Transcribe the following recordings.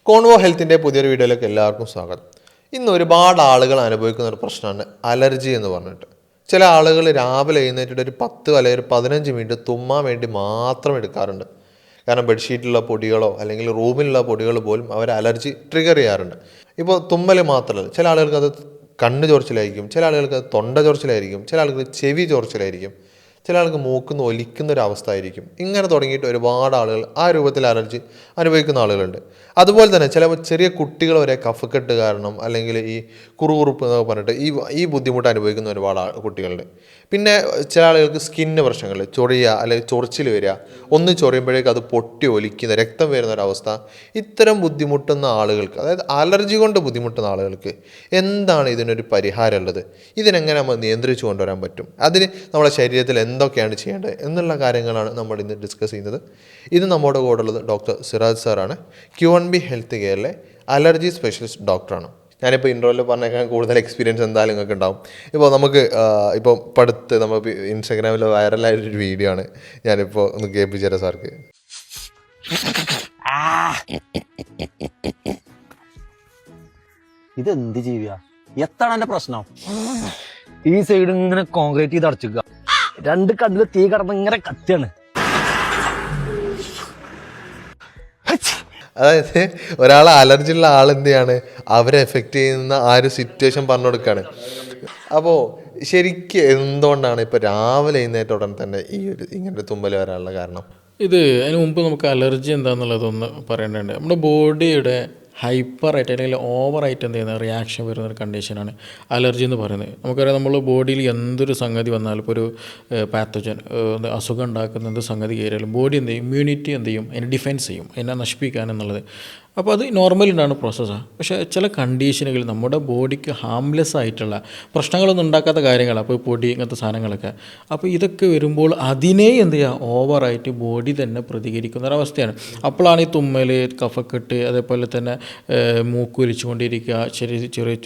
Convo ഹെൽത്തിൻ്റെ പുതിയൊരു വീഡിയോയിലേക്ക് എല്ലാവർക്കും സ്വാഗതം. ഇന്ന് ഒരുപാട് ആളുകൾ അനുഭവിക്കുന്ന ഒരു പ്രശ്നമാണ് അലർജി എന്ന് പറഞ്ഞിട്ട്. ചില ആളുകൾ രാവിലെ എഴുന്നേറ്റിട്ട് ഒരു 10 അല്ലെങ്കിൽ ഒരു 15 മിനിറ്റ് തുമ്മാൻ വേണ്ടി മാത്രം എടുക്കാറുണ്ട്. കാരണം ബെഡ്ഷീറ്റിലുള്ള പൊടികളോ അല്ലെങ്കിൽ റൂമിലുള്ള പൊടികൾ പോലും അവർ അലർജി ട്രിഗർ ചെയ്യാറുണ്ട്. ഇപ്പോൾ തുമ്മൽ മാത്രമല്ല, ചില ആളുകൾക്ക് അത് കണ്ണ് ചൊറിച്ചിലായിരിക്കും, ചില ആളുകൾക്ക് അത് തൊണ്ട ചൊറിച്ചിലായിരിക്കും, ചില ആളുകൾക്ക് ചെവി ചൊറിച്ചിലായിരിക്കും, ചില ആൾക്ക് മൂക്കുന്ന ഒലിക്കുന്ന ഒരു അവസ്ഥ ആയിരിക്കും. ഇങ്ങനെ തുടങ്ങിയിട്ട് ഒരുപാട് ആളുകൾ ആ രൂപത്തിൽ അലർജി അനുഭവിക്കുന്ന ആളുകളുണ്ട്. അതുപോലെ തന്നെ ചില ചെറിയ കുട്ടികൾ വരെ കഫക്കെട്ട് കാരണം അല്ലെങ്കിൽ ഈ കുറുകുറുപ്പ് എന്നൊക്കെ പറഞ്ഞിട്ട് ഈ ബുദ്ധിമുട്ട് അനുഭവിക്കുന്ന ഒരുപാട് കുട്ടികളുണ്ട്. പിന്നെ ചില ആളുകൾക്ക് സ്കിന്ന് പ്രശ്നങ്ങൾ, ചൊറിയുക അല്ലെങ്കിൽ ചൊറിച്ചിൽ വരിക, ഒന്ന് ചൊറിയുമ്പോഴേക്ക് അത് പൊട്ടി ഒലിക്കുന്ന രക്തം വരുന്ന ഒരവസ്ഥ. ഇത്തരം ബുദ്ധിമുട്ടുന്ന ആളുകൾക്ക്, അതായത് അലർജി കൊണ്ട് ബുദ്ധിമുട്ടുന്ന ആളുകൾക്ക് എന്താണ് ഇതിനൊരു പരിഹാരം ഉള്ളത്? ഇതിനെങ്ങനെ നമ്മൾ നിയന്ത്രിച്ചു കൊണ്ടുവരാൻ പറ്റും? അതിന് നമ്മുടെ ശരീരത്തിൽ എന്തൊക്കെയാണ് ചെയ്യേണ്ടത് എന്നുള്ള കാര്യങ്ങളാണ് നമ്മൾ ഇന്ന് ഡിസ്കസ് ചെയ്യുന്നത്. ഇത് നമ്മുടെ കൂടെ ഉള്ളത് ഡോക്ടർ സിറാജ് സാറാണ്. Q&B ഹെൽത്ത് കെയറിലെ അലർജി സ്പെഷ്യലിസ്റ്റ് ഡോക്ടറാണ്. ഞാനിപ്പോൾ ഇൻട്രോയിൽ പറഞ്ഞേക്കാൻ കൂടുതൽ എക്സ്പീരിയൻസ് എന്തായാലും നിങ്ങൾക്ക് ഉണ്ടാവും. ഇപ്പോൾ നമുക്ക് ഇപ്പോൾ പടുത്ത് നമ്മൾ ഇൻസ്റ്റാഗ്രാമിൽ വൈറലായിട്ടൊരു വീഡിയോ ആണ്. ഞാനിപ്പോൾ ഒന്ന് കേൾപ്പിച്ചു തരാം സാർക്ക്. ഇതെന്ത് ജീവിയാ? എത്താണ് എന്റെ പ്രശ്നം? ഈ സൈഡ് ഇങ്ങനെ കോൺക്രീറ്റ് ചെയ്ത് അടച്ചിക്കുക, രണ്ട് കണ്ണില് തീ കടന്ന് ഇങ്ങനെ കത്തിയാണ്. അതായത് ഒരാൾ അലർജി ഉള്ള ആൾ എന്ത് ചെയ്യാണ്, അവരെ എഫക്റ്റ് ചെയ്യുന്ന ആ ഒരു സിറ്റുവേഷൻ പറഞ്ഞു കൊടുക്കുകയാണ്. അപ്പോൾ ശരിക്കും എന്തുകൊണ്ടാണ് ഇപ്പോൾ രാവിലെ എഴുന്നേറ്റ ഉടൻ തന്നെ ഈ ഒരു ഇങ്ങനൊരു തുമ്മൽ വരാനുള്ള കാരണം? അതിന് മുമ്പ് നമുക്ക് അലർജി എന്താണെന്നുള്ളതൊന്ന് പറയേണ്ടതുണ്ട്. നമ്മുടെ ബോഡിയുടെ ഹൈപ്പറായിട്ട് അല്ലെങ്കിൽ ഓവറായിട്ട് എന്ത് ചെയ്യുന്ന റിയാക്ഷൻ വരുന്നൊരു കണ്ടീഷനാണ് അലർജി എന്ന് പറയുന്നത്. നമുക്കറിയാം, നമ്മൾ ബോഡിയിൽ എന്തൊരു സംഗതി വന്നാലും, ഇപ്പോൾ ഒരു പാത്തജൻ അസുഖം ഉണ്ടാക്കുന്ന എന്ത് സംഗതി കയറിയാലും ബോഡി എന്ത് ചെയ്യും, ഇമ്മ്യൂണിറ്റി എന്ത് ചെയ്യും, അതിനെ ഡിഫെൻസ് ചെയ്യും, അതിനെ നശിപ്പിക്കാൻ എന്നുള്ളത്. അപ്പോൾ അത് നോർമലി ഉണ്ടാകുന്ന പ്രോസസ്സാണ്. പക്ഷേ ചില കണ്ടീഷനുകളിൽ നമ്മുടെ ബോഡിക്ക് ഹാംലെസ് ആയിട്ടുള്ള പ്രശ്നങ്ങളൊന്നും ഉണ്ടാക്കാത്ത കാര്യങ്ങളാണ്, അപ്പോൾ പൊടി ഇങ്ങനത്തെ സാധനങ്ങളൊക്കെ. അപ്പോൾ ഇതൊക്കെ വരുമ്പോൾ അതിനെ എന്ത് ചെയ്യുക, ഓവറായിട്ട് ബോഡി തന്നെ പ്രതികരിക്കുന്ന ഒരവസ്ഥയാണ്. അപ്പോഴാണ് ഈ തുമ്മൽ, കഫക്കെട്ട്, അതേപോലെ തന്നെ മൂക്കൊലിച്ചുകൊണ്ടിരിക്കുക, ചെറിയ ചെറിയ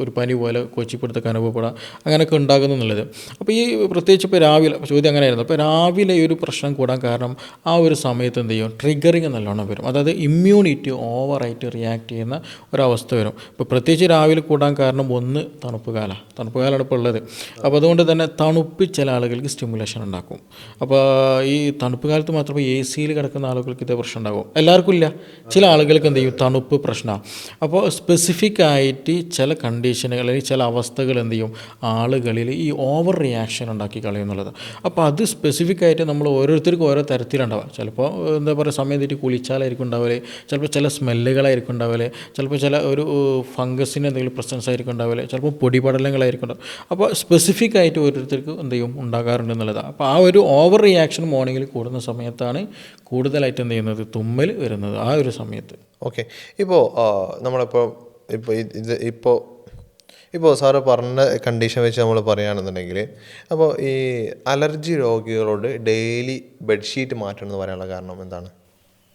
ഒരു പനി പോലെ കൊച്ചിപ്പിടുത്തൊക്കെ അനുഭവപ്പെടുക, അങ്ങനെയൊക്കെ ഉണ്ടാകുന്നു എന്നുള്ളത്. അപ്പോൾ ഈ പ്രത്യേകിച്ച് ഇപ്പോൾ രാവിലെ ചോദ്യം അങ്ങനെയായിരുന്നു. അപ്പോൾ രാവിലെ ഈ ഒരു പ്രശ്നം കൂടാൻ കാരണം ആ ഒരു സമയത്ത് എന്ത് ചെയ്യും, ട്രിഗറിങ് നല്ലോണം വരും. അതായത് ഇമ്മ്യൂണിറ്റി ഓവറായിട്ട് റിയാക്ട് ചെയ്യുന്ന ഒരവസ്ഥ വരും. ഇപ്പോൾ പ്രത്യേകിച്ച് രാവിലെ കൂടാൻ കാരണം ഒന്ന് തണുപ്പ് കാലമാണ് ഇപ്പോൾ ഉള്ളത്. അപ്പോൾ അതുകൊണ്ട് തന്നെ തണുപ്പ് ചില ആളുകൾക്ക് സ്റ്റിമുലേഷൻ ഉണ്ടാക്കും. അപ്പോൾ ഈ തണുപ്പ് കാലത്ത് മാത്രമേ AC കിടക്കുന്ന ആളുകൾക്ക് ഇതേ പ്രശ്നം ഉണ്ടാകും. എല്ലാവർക്കും ഇല്ല, ചില ആളുകൾക്ക് എന്ത് ചെയ്യും, തണുപ്പ് പ്രശ്നമാണ്. അപ്പോൾ സ്പെസിഫിക് ആയിട്ട് ചില കണ്ടീഷനുകൾ, ചില അവസ്ഥകൾ എന്ത് ചെയ്യും, ആളുകളിൽ ഈ ഓവർ റിയാക്ഷൻ ഉണ്ടാക്കി കളയുന്നുള്ളത്. അപ്പോൾ അത് സ്പെസിഫിക് ആയിട്ട് നമ്മൾ ഓരോരുത്തർക്കും ഓരോ തരത്തിലുണ്ടാവുക. ചിലപ്പോൾ എന്താ പറയുക, സമയം തെറ്റി കുളിച്ചാലായിരിക്കും ഉണ്ടാവില്ലേ, ചിലപ്പോൾ ചില സ്മെല്ലുകളായിരിക്കും ഉണ്ടാവില്ലേ, ചിലപ്പോൾ ചില ഒരു ഫംഗസിൻ്റെ എന്തെങ്കിലും പ്രസൻസ് ആയിരിക്കും ഉണ്ടാവില്ലേ, ചിലപ്പോൾ പൊടിപടലങ്ങളായിരിക്കും ഉണ്ടാവും. അപ്പോൾ സ്പെസിഫിക് ആയിട്ട് ഓരോരുത്തർക്ക് എന്ത് ചെയ്യും, ഉണ്ടാകാറുണ്ട് എന്നുള്ളതാണ്. അപ്പോൾ ആ ഒരു ഓവർ റിയാക്ഷൻ മോർണിംഗിൽ കൂടുന്ന സമയത്താണ് കൂടുതലായിട്ട് എന്ത് ചെയ്യുന്നത്, തുമ്മൽ വരുന്നത് ആ ഒരു സമയത്ത്. ഓക്കെ, ഇപ്പോൾ നമ്മളിപ്പോൾ ഇപ്പോൾ സാറ് പറഞ്ഞ കണ്ടീഷൻ വെച്ച് നമ്മൾ പറയുകയാണെന്നുണ്ടെങ്കിൽ, അപ്പോൾ ഈ അലർജി രോഗികളോട് ഡെയിലി ബെഡ്ഷീറ്റ് മാറ്റണം എന്ന് പറയാനുള്ള കാരണം എന്താണ്?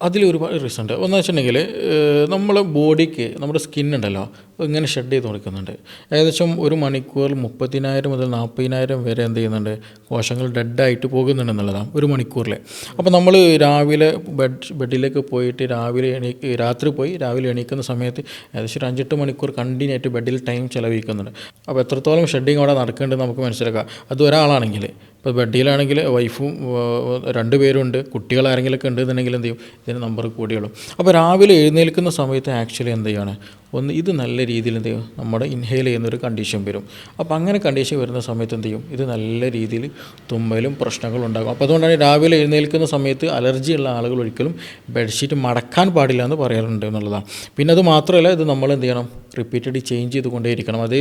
അതിൽ ഒരുപാട് റീസൺ ഉണ്ട്. ഒന്ന് വെച്ചിട്ടുണ്ടെങ്കിൽ നമ്മളെ ബോഡിക്ക് നമ്മുടെ സ്കിന്നുണ്ടല്ലോ ഇങ്ങനെ ഷെഡ് ചെയ്ത് കൊടുക്കുന്നുണ്ട്. ഏകദേശം ഒരു മണിക്കൂറിൽ 30,000 മുതൽ 40,000 വരെ എന്ത് ചെയ്യുന്നുണ്ട്, കോശങ്ങൾ ഡെഡായിട്ട് പോകുന്നുണ്ടെന്നുള്ളതാണ് ഒരു മണിക്കൂറിൽ. അപ്പോൾ നമ്മൾ രാവിലെ ബെഡിലേക്ക് പോയിട്ട് രാത്രി പോയി രാവിലെ എണീക്കുന്ന സമയത്ത് ഏകദേശം ഒരു 5-8 മണിക്കൂർ കണ്ടിന്യൂ ആയിട്ട് ബെഡിൽ ടൈം ചിലവഴിക്കുന്നുണ്ട്. അപ്പോൾ എത്രത്തോളം ഷെഡിങ് അവിടെ നടക്കേണ്ടത് നമുക്ക് മനസ്സിലാക്കാം. അത് ഒരാളാണെങ്കിൽ, ഇപ്പോൾ ബെഡിലാണെങ്കിൽ വൈഫും 2 പേരുണ്ട്, കുട്ടികളാരെങ്കിലൊക്കെ ഉണ്ടെന്നുണ്ടെങ്കിൽ എന്ത് ചെയ്യും, ഇതിന് നമ്പർ കൂടിയുള്ളൂ. അപ്പോൾ രാവിലെ എഴുന്നേൽക്കുന്ന സമയത്ത് ആക്ച്വലി എന്ത് ചെയ്യാണ്, ഒന്ന് ഇത് നല്ല രീതിയിൽ എന്ത് ചെയ്യും, നമ്മുടെ ഇൻഹെയിൽ ചെയ്യുന്നൊരു കണ്ടീഷൻ വരും. അപ്പോൾ അങ്ങനെ കണ്ടീഷൻ വരുന്ന സമയത്ത് എന്ത് ചെയ്യും, ഇത് നല്ല രീതിയിൽ തുമ്മലും പ്രശ്നങ്ങളും ഉണ്ടാകും. അപ്പോൾ അതുകൊണ്ടാണ് രാവിലെ എഴുന്നേൽക്കുന്ന സമയത്ത് അലർജി ഉള്ള ആളുകൾ ഒരിക്കലും ബെഡ്ഷീറ്റ് മടക്കാൻ പാടില്ല എന്ന് പറയാറുണ്ട് എന്നുള്ളതാണ്. പിന്നെ അത് മാത്രമല്ല, ഇത് നമ്മൾ എന്ത് ചെയ്യണം, റിപ്പീറ്റഡ്ലി ചേഞ്ച് ചെയ്തുകൊണ്ടേയിരിക്കണം. അത്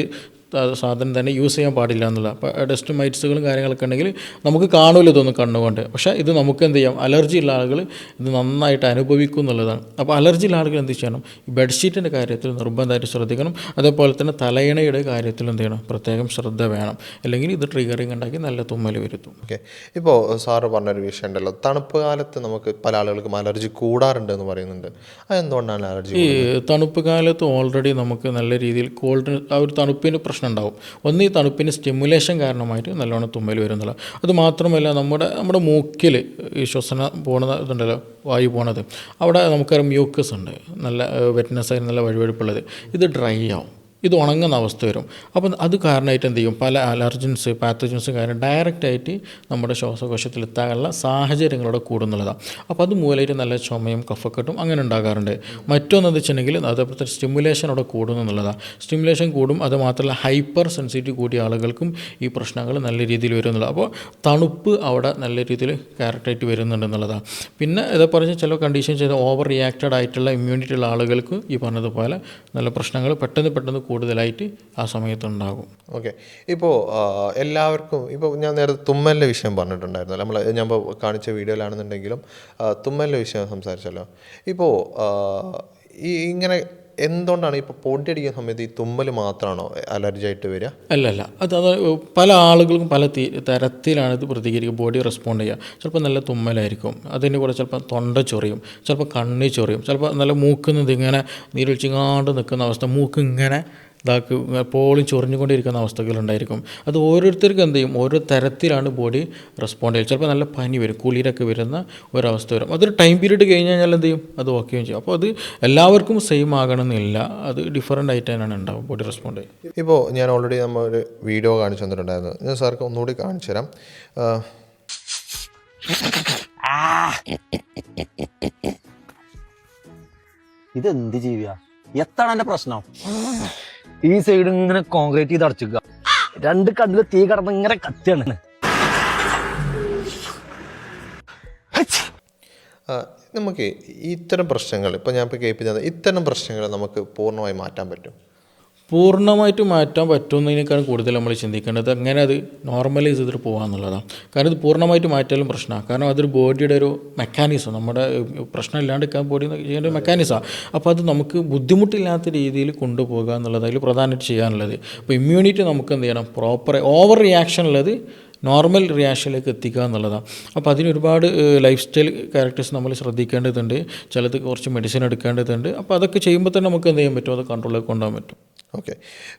സാധനം തന്നെ യൂസ് ചെയ്യാൻ പാടില്ല എന്നുള്ള. അപ്പോൾ ഡസ്റ്റ് മൈറ്റ്സുകളും കാര്യങ്ങളൊക്കെ ഉണ്ടെങ്കിൽ നമുക്ക് കാണുമല്ലോ ഇതൊന്നും കണ്ണുകൊണ്ട്. പക്ഷേ ഇത് നമുക്ക് എന്ത് ചെയ്യാം, അലർജി ഉള്ള ആളുകൾ ഇത് നന്നായിട്ട് അനുഭവിക്കും എന്നുള്ളതാണ്. അപ്പോൾ അലർജി ഉള്ള ആളുകൾ എന്ത് ചെയ്യണം, ഈ ബെഡ്ഷീറ്റിൻ്റെ കാര്യത്തിൽ നിർബന്ധമായിട്ട് ശ്രദ്ധിക്കണം. അതേപോലെ തന്നെ തലയിണയുടെ കാര്യത്തിൽ എന്ത് ചെയ്യണം, പ്രത്യേകം ശ്രദ്ധ വേണം. അല്ലെങ്കിൽ ഇത് ട്രിഗറിങ് ഉണ്ടാക്കി നല്ല തുമ്മൽ വരുത്തും. ഓക്കെ, ഇപ്പോൾ സാറ് പറഞ്ഞൊരു വിഷയം ഉണ്ടല്ലോ, തണുപ്പ് കാലത്ത് നമുക്ക് പല ആളുകൾക്കും അലർജി കൂടാറുണ്ട് എന്ന് പറയുന്നുണ്ട്. അതെന്തുകൊണ്ടാണ് അലർജി? ഈ തണുപ്പ് കാലത്ത് ഓൾറെഡി നമുക്ക് നല്ല രീതിയിൽ കോൾഡ്, ആ ഒരു തണുപ്പിൻ്റെ പ്രശ്നം ഉണ്ടാവും. ഒന്ന് ഈ തണുപ്പിന് സ്റ്റിമുലേഷൻ കാരണമായിട്ട് നല്ലോണം തുമ്മൽ വരുന്നില്ല. അത് മാത്രമല്ല നമ്മുടെ മൂക്കിൽ ഈ ശ്വസന പോണ ഇതുണ്ടല്ലോ, വായു പോണത്, അവിടെ നമുക്കറിയാം മ്യൂക്കസ് ഉണ്ട്, നല്ല വെറ്റ്നസ് ആയി നല്ല വഴുവഴുപ്പുള്ളത്. ഇത് ഡ്രൈ ആവും, ഇത് ഉണങ്ങുന്ന അവസ്ഥ വരും. അപ്പം അത് കാരണമായിട്ട് എന്ത് ചെയ്യും, പല അലർജൻസ് പാത്തജൻസ് കാരണം ഡയറക്റ്റായിട്ട് നമ്മുടെ ശ്വാസകോശത്തിൽ എത്താനുള്ള സാഹചര്യങ്ങളോടെ കൂടുന്നുള്ളതാണ്. അപ്പോൾ അത് മൂലമായിട്ട് നല്ല ചുമയും കഫക്കെട്ടും അങ്ങനെ ഉണ്ടാകാറുണ്ട്. മറ്റൊന്നെന്ന് വെച്ചിട്ടുണ്ടെങ്കിൽ അതേപോലത്തെ സ്റ്റിമുലേഷൻ അവിടെ കൂടുന്നു എന്നുള്ളതാണ്. സ്റ്റിമുലേഷൻ കൂടും. അത് മാത്രമല്ല ഹൈപ്പർ സെൻസിറ്റീവ് കൂടിയ ആളുകൾക്കും ഈ പ്രശ്നങ്ങൾ നല്ല രീതിയിൽ വരുന്നുള്ളത്. അപ്പോൾ തണുപ്പ് അവിടെ നല്ല രീതിയിൽ ക്യാരക്ടറായിട്ട് വരുന്നുണ്ടെന്നുള്ളതാണ്. പിന്നെ ഇതേ പറഞ്ഞ ചില കണ്ടീഷൻ ചെയ്ത ഓവർ റിയാക്റ്റഡ് ആയിട്ടുള്ള ഇമ്മ്യൂണിറ്റി ഉള്ള ആളുകൾക്ക് ഈ പറഞ്ഞതുപോലെ നല്ല പ്രശ്നങ്ങൾ പെട്ടെന്ന് കൂടുതലായിട്ട് ആ സമയത്തുണ്ടാകും. ഓക്കെ. ഇപ്പോൾ എല്ലാവർക്കും ഇപ്പോൾ ഞാൻ നേരത്തെ തുമ്മലിൻ്റെ വിഷയം പറഞ്ഞിട്ടുണ്ടായിരുന്നു. ഞാൻ ഇപ്പോൾ കാണിച്ച വീഡിയോയിലാണെന്നുണ്ടെങ്കിലും തുമ്മലിൻ്റെ വിഷയം സംസാരിച്ചല്ലോ. ഇപ്പോൾ ഇങ്ങനെ എന്തുകൊണ്ടാണ് ഇപ്പോൾ പൊടി അടിക്കുന്ന സമയത്ത് ഈ തുമ്മൽ മാത്രമാണോ അലർജി ആയിട്ട് വരിക? അല്ലല്ല, അത് പല ആളുകൾക്കും പല തരത്തിലാണ് ഇത് പ്രതികരിക്കുക, ബോഡി റെസ്പോണ്ട് ചെയ്യുക. ചിലപ്പോൾ നല്ല തുമ്മലായിരിക്കും, അതിൻ്റെ കൂടെ ചിലപ്പോൾ തൊണ്ട ചൊറിയും, ചിലപ്പോൾ കണ്ണി ചൊറിയും, ചിലപ്പോൾ നല്ല മൂക്കുന്നത് ഇങ്ങനെ നീരൊഴിച്ചിങ്ങാണ്ട് നിൽക്കുന്ന അവസ്ഥ, മൂക്ക് ഇങ്ങനെ എപ്പോഴും ചൊറിഞ്ഞുകൊണ്ടിരിക്കുന്ന അവസ്ഥകളുണ്ടായിരിക്കും. അത് ഓരോരുത്തർക്കും എന്ത് ചെയ്യും, ഓരോ തരത്തിലാണ് ബോഡി റെസ്പോണ്ട് ചെയ്യുക. ചിലപ്പോൾ നല്ല പനി വരും, കുളിരൊക്കെ വരുന്ന ഒരവസ്ഥ വരും. അതൊരു ടൈം പീരീഡ് കഴിഞ്ഞ് കഴിഞ്ഞാൽ എന്ത് ചെയ്യും, അത് ഓക്കെയും ചെയ്യും. അപ്പോൾ അത് എല്ലാവർക്കും സെയിം ആകണമെന്നില്ല, അത് ഡിഫറൻ്റ് ആയിട്ട് തന്നെയാണ് ഉണ്ടാവും ബോഡി റെസ്പോണ്ട് ചെയ്യുക. ഇപ്പോൾ ഞാൻ ഓൾറെഡി ഒരു വീഡിയോ കാണിച്ചു തന്നിട്ടുണ്ടായിരുന്നു. ഞാൻ സാർക്ക് ഒന്നുകൂടി കാണിച്ചു തരാം. ഇതെന്ത് ജീവിയാ? എത്താണ് എൻ്റെ പ്രശ്നം? ഈ സൈഡ് ഇങ്ങനെ കോൺക്രീറ്റ് ചെയ്ത് അടച്ചിക്കുക, രണ്ട് കണ്ണില് തീ കടന്ന് ഇങ്ങനെ കത്തിയാണ്. നമുക്ക് ഇത്തരം പ്രശ്നങ്ങൾ ഇപ്പോൾ ഞാൻ ഇപ്പോൾ കേൾപ്പിച്ചത്, ഇത്തരം പ്രശ്നങ്ങൾ നമുക്ക് പൂർണ്ണമായി മാറ്റാൻ പറ്റും? പൂർണ്ണമായിട്ട് മാറ്റാൻ പറ്റുന്നതിനേക്കാളും കൂടുതൽ നമ്മൾ ചിന്തിക്കേണ്ടത് എങ്ങനെ അത് നോർമലൈസ് ചെയ്തിട്ട് പോകാമെന്നുള്ളതാണ്. കാരണം ഇത് പൂർണ്ണമായിട്ട് മാറ്റാലും പ്രശ്നമാണ്. കാരണം അതൊരു ബോഡിയുടെ ഒരു മെക്കാനിസം, നമ്മുടെ പ്രശ്നം ഇല്ലാണ്ടിരിക്കാൻ ബോഡി ചെയ്യേണ്ട ഒരു മെക്കാനിസമാണ്. അപ്പോൾ അത് നമുക്ക് ബുദ്ധിമുട്ടില്ലാത്ത രീതിയിൽ കൊണ്ടുപോകുക എന്നുള്ളത് അതിൽ പ്രധാനമായിട്ട് ചെയ്യാനുള്ളത്. അപ്പോൾ ഇമ്മ്യൂണിറ്റി നമുക്ക് എന്ത് ചെയ്യണം, പ്രോപ്പർ ഓവർ റിയാക്ഷൻ ഉള്ളത് നോർമൽ റിയാക്ഷനിലേക്ക് എത്തിക്കുക എന്നുള്ളതാണ്. അപ്പോൾ അതിനൊരുപാട് ലൈഫ് സ്റ്റൈൽ ക്യാരക്ടേഴ്സ് നമ്മൾ ശ്രദ്ധിക്കേണ്ടതുണ്ട്. ചിലത് കുറച്ച് മെഡിസിൻ എടുക്കേണ്ടതുണ്ട്. അപ്പോൾ അതൊക്കെ ചെയ്യുമ്പോൾ തന്നെ നമുക്ക് എന്ത് ചെയ്യാൻ പറ്റും, അത് കൺട്രോളിലേക്ക് കൊണ്ടുപോകാൻ പറ്റും. ഓക്കെ.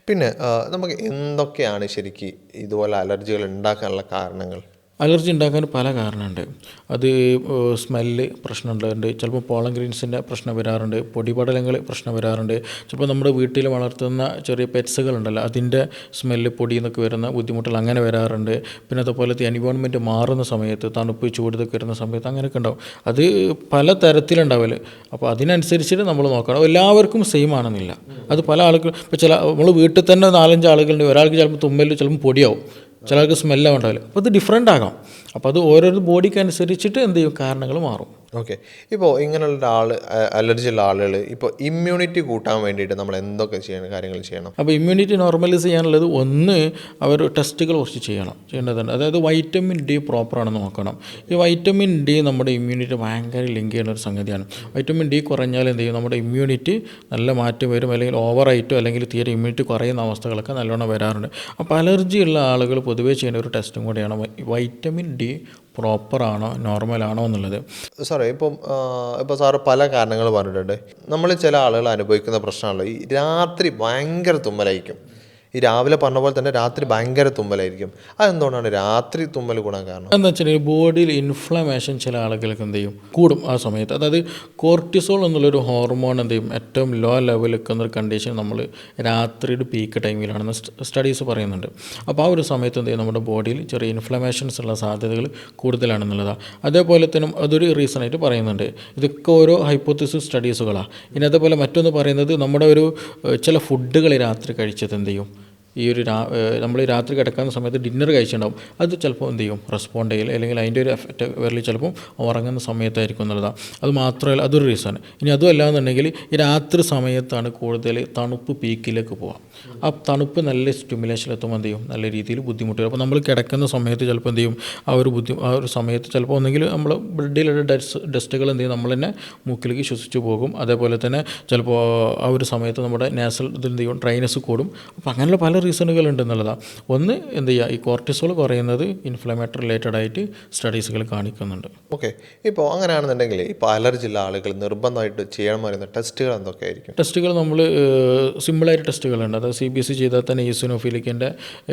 പിന്നെ നമുക്ക് എന്തൊക്കെയാണ് ശരിക്കും ഇതുപോലെ അലർജികൾ ഉണ്ടാക്കാനുള്ള കാരണങ്ങൾ? അലർജി ഉണ്ടാക്കാൻ പല കാരണമുണ്ട്. അത് സ്മെല്ല് പ്രശ്നമുണ്ട്, ചിലപ്പോൾ പോളൻ ഗ്രെയിൻസിൻ്റെ പ്രശ്നം വരാറുണ്ട്, പൊടിപടലങ്ങൾ പ്രശ്നം വരാറുണ്ട്, ചിലപ്പോൾ നമ്മുടെ വീട്ടിൽ വളർത്തുന്ന ചെറിയ പെറ്റ്സുകളുണ്ടല്ലോ അതിൻ്റെ സ്മെല്ല് പൊടിയിൽ നിന്നൊക്കെ വരുന്ന ബുദ്ധിമുട്ടുകൾ അങ്ങനെ വരാറുണ്ട്. പിന്നെ അതുപോലെ എൻവയോൺമെൻറ്റ് മാറുന്ന സമയത്ത്, തണുപ്പ് ചൂടൊക്കെ വരുന്ന സമയത്ത് അങ്ങനെയൊക്കെ ഉണ്ടാവും. അത് പല തരത്തിലുണ്ടാവില്ല. അപ്പോൾ അതിനനുസരിച്ചിട്ട് നമ്മൾ നോക്കണം. എല്ലാവർക്കും സെയിം ആണെന്നില്ല. അത് പല ആളുകൾ ഇപ്പോൾ നമ്മൾ വീട്ടിൽ തന്നെ 4-5 ആളുകളുണ്ട്, ഒരാൾക്ക് ചിലപ്പോൾ തുമ്മൽ ചിലപ്പോൾ പൊടിയാവും, ചിലർക്ക് സ്മെല്ലാം ഉണ്ടാവില്ല. അപ്പോൾ അത് ഡിഫറെൻ്റ് ആകാം. അപ്പോൾ അത് ഓരോരോ ബോഡിക്ക് അനുസരിച്ചിട്ട് എന്ത് ചെയ്യും, കാരണങ്ങൾ മാറും. ഓക്കെ. ഇപ്പോൾ ഇങ്ങനെയുള്ള അലർജി ഉള്ള ആളുകൾ ഇപ്പോൾ ഇമ്മ്യൂണിറ്റി കൂട്ടാൻ വേണ്ടിയിട്ട് നമ്മൾ എന്തൊക്കെ കാര്യങ്ങൾ ചെയ്യണം? അപ്പോൾ ഇമ്മ്യൂണിറ്റി നോർമലൈസ് ചെയ്യാനുള്ളത് ഒന്ന്, അവർ ടെസ്റ്റുകൾ കുറച്ച് ചെയ്യേണ്ടതുണ്ട്. അതായത് വൈറ്റമിൻ ഡി പ്രോപ്പറാണെന്ന് നോക്കണം. ഈ വൈറ്റമിൻ ഡി നമ്മുടെ ഇമ്മ്യൂണിറ്റി ഭയങ്കര ലിങ്ക് ചെയ്യുന്ന ഒരു സംഗതിയാണ്. വൈറ്റമിൻ ഡി കുറഞ്ഞാൽ എന്ത് ചെയ്യും, നമ്മുടെ ഇമ്മ്യൂണിറ്റി നല്ല മാറ്റം വരും, അല്ലെങ്കിൽ ഓവറായിട്ടോ അല്ലെങ്കിൽ തീരെ ഇമ്മ്യൂണിറ്റി കുറയുന്ന അവസ്ഥകളൊക്കെ നല്ലോണം വരാറുണ്ട്. അപ്പോൾ അലർജി ഉള്ള ആളുകൾ പൊതുവേ ചെയ്യുന്ന ഒരു ടെസ്റ്റും കൂടിയാണ് വൈറ്റമിൻ ഡി പ്രോപ്പറാണോ നോർമലാണോ എന്നുള്ളത്. സാറേ ഇപ്പോൾ സാറ് പല കാരണങ്ങൾ പറഞ്ഞിട്ടുണ്ട്. നമ്മൾ ചില ആളുകൾ അനുഭവിക്കുന്ന പ്രശ്നമാണല്ലോ, ഈ രാത്രി ഭയങ്കര തുമ്മലായിരിക്കും. ഈ രാവിലെ പറഞ്ഞ പോലെ തന്നെ രാത്രി ഭയങ്കര തുമ്മലായിരിക്കും. അതെന്തുകൊണ്ടാണ് രാത്രി തുമ്മൽ കൂടാൻ കാരണം? എന്താ വെച്ചിട്ടുണ്ടെങ്കിൽ ബോഡിയിൽ ഇൻഫ്ലമേഷൻ ചില ആളുകൾക്ക് എന്ത് ചെയ്യും, കൂടും ആ സമയത്ത്. അതായത് കോർട്ടിസോൾ എന്നുള്ളൊരു ഹോർമോൺ എന്ത് ചെയ്യും, ഏറ്റവും ലോ ലെവലിൽ നിൽക്കുന്ന ഒരു കണ്ടീഷൻ നമ്മൾ രാത്രിയുടെ പീക്ക് ടൈമിലാണെന്ന് സ്റ്റഡീസ് പറയുന്നുണ്ട്. അപ്പോൾ ആ ഒരു സമയത്ത് എന്ത് ചെയ്യും, നമ്മുടെ ബോഡിയിൽ ചെറിയ ഇൻഫ്ലമേഷൻസ് ഉള്ള സാധ്യതകൾ കൂടുതലാണെന്നുള്ളതാണ്. അതേപോലെ തന്നെ അതൊരു റീസണായിട്ട് പറയുന്നുണ്ട്. ഇതൊക്കെ ഓരോ ഹൈപ്പോത്തിസിസ് സ്റ്റഡീസുകളാണ്. ഇനി അതേപോലെ മറ്റൊന്ന് പറയുന്നത്, നമ്മുടെ ഒരു ചില ഫുഡുകൾ രാത്രി കഴിച്ചത് എന്ത് ചെയ്യും, ഈ ഒരു നമ്മൾ രാത്രി കിടക്കുന്ന സമയത്ത് ഡിന്നർ കഴിച്ചിട്ടുണ്ടാവും, അത് ചിലപ്പോൾ എന്ത് ചെയ്യും, റെസ്പോണ്ട് ചെയ്യില്ല, അല്ലെങ്കിൽ അതിൻ്റെ ഒരു എഫക്റ്റ് വരൽ ചിലപ്പോൾ ഉറങ്ങുന്ന സമയത്തായിരിക്കും എന്നുള്ളതാണ്. അത് മാത്രമല്ല, അതൊരു റീസൺ. ഇനി അതും അല്ലാന്നുണ്ടെങ്കിൽ ഈ രാത്രി സമയത്താണ് കൂടുതൽ തണുപ്പ് പീക്കിലേക്ക് പോകാം. ആ തണുപ്പ് നല്ല സ്റ്റിമുലേഷനിലെത്തുമ്പോൾ എന്ത് ചെയ്യും, നല്ല രീതിയിൽ ബുദ്ധിമുട്ട് വരും. അപ്പോൾ നമ്മൾ കിടക്കുന്ന സമയത്ത് ചിലപ്പോൾ എന്ത് ചെയ്യും, ആ ഒരു സമയത്ത് ചിലപ്പോൾ ഒന്നെങ്കിൽ നമ്മൾ ബ്ലഡിലുള്ള ഡസ്റ്റുകൾ എന്ത് ചെയ്യും, നമ്മൾ തന്നെ മൂക്കിലേക്ക് ശ്വസിച്ചു പോകും. അതേപോലെ തന്നെ ചിലപ്പോൾ ആ ഒരു സമയത്ത് നമ്മുടെ നാസൽ ഇത് എന്ത് ചെയ്യും, ഡ്രൈനസ് കൂടും. അപ്പോൾ അങ്ങനെയുള്ള പല റീസണുകൾ ഉണ്ടെന്നുള്ളതാണ്. ഒന്ന് എന്ത് ചെയ്യുക, ഈ കോർട്ടിസോൾ കുറയുന്നത് ഇൻഫ്ലമേറ്ററി റിലേറ്റഡ് ആയിട്ട് സ്റ്റഡീസുകൾ കാണിക്കുന്നുണ്ട്. ഓക്കെ, ഇപ്പോൾ അങ്ങനെയാണെന്നുണ്ടെങ്കിൽ ഇപ്പോൾ അലർജി ഉള്ള ആളുകൾ നിർബന്ധമായിട്ട് ചെയ്യണം പറയുന്ന ടെസ്റ്റുകൾ എന്തൊക്കെയായിരിക്കും? ടെസ്റ്റുകൾ നമ്മൾ സിമ്പിളായിട്ട് ടെസ്റ്റുകളുണ്ട്. അതായത് CBC ചെയ്താൽ തന്നെ ഈസിനോഫിലിക്കിൻ്റെ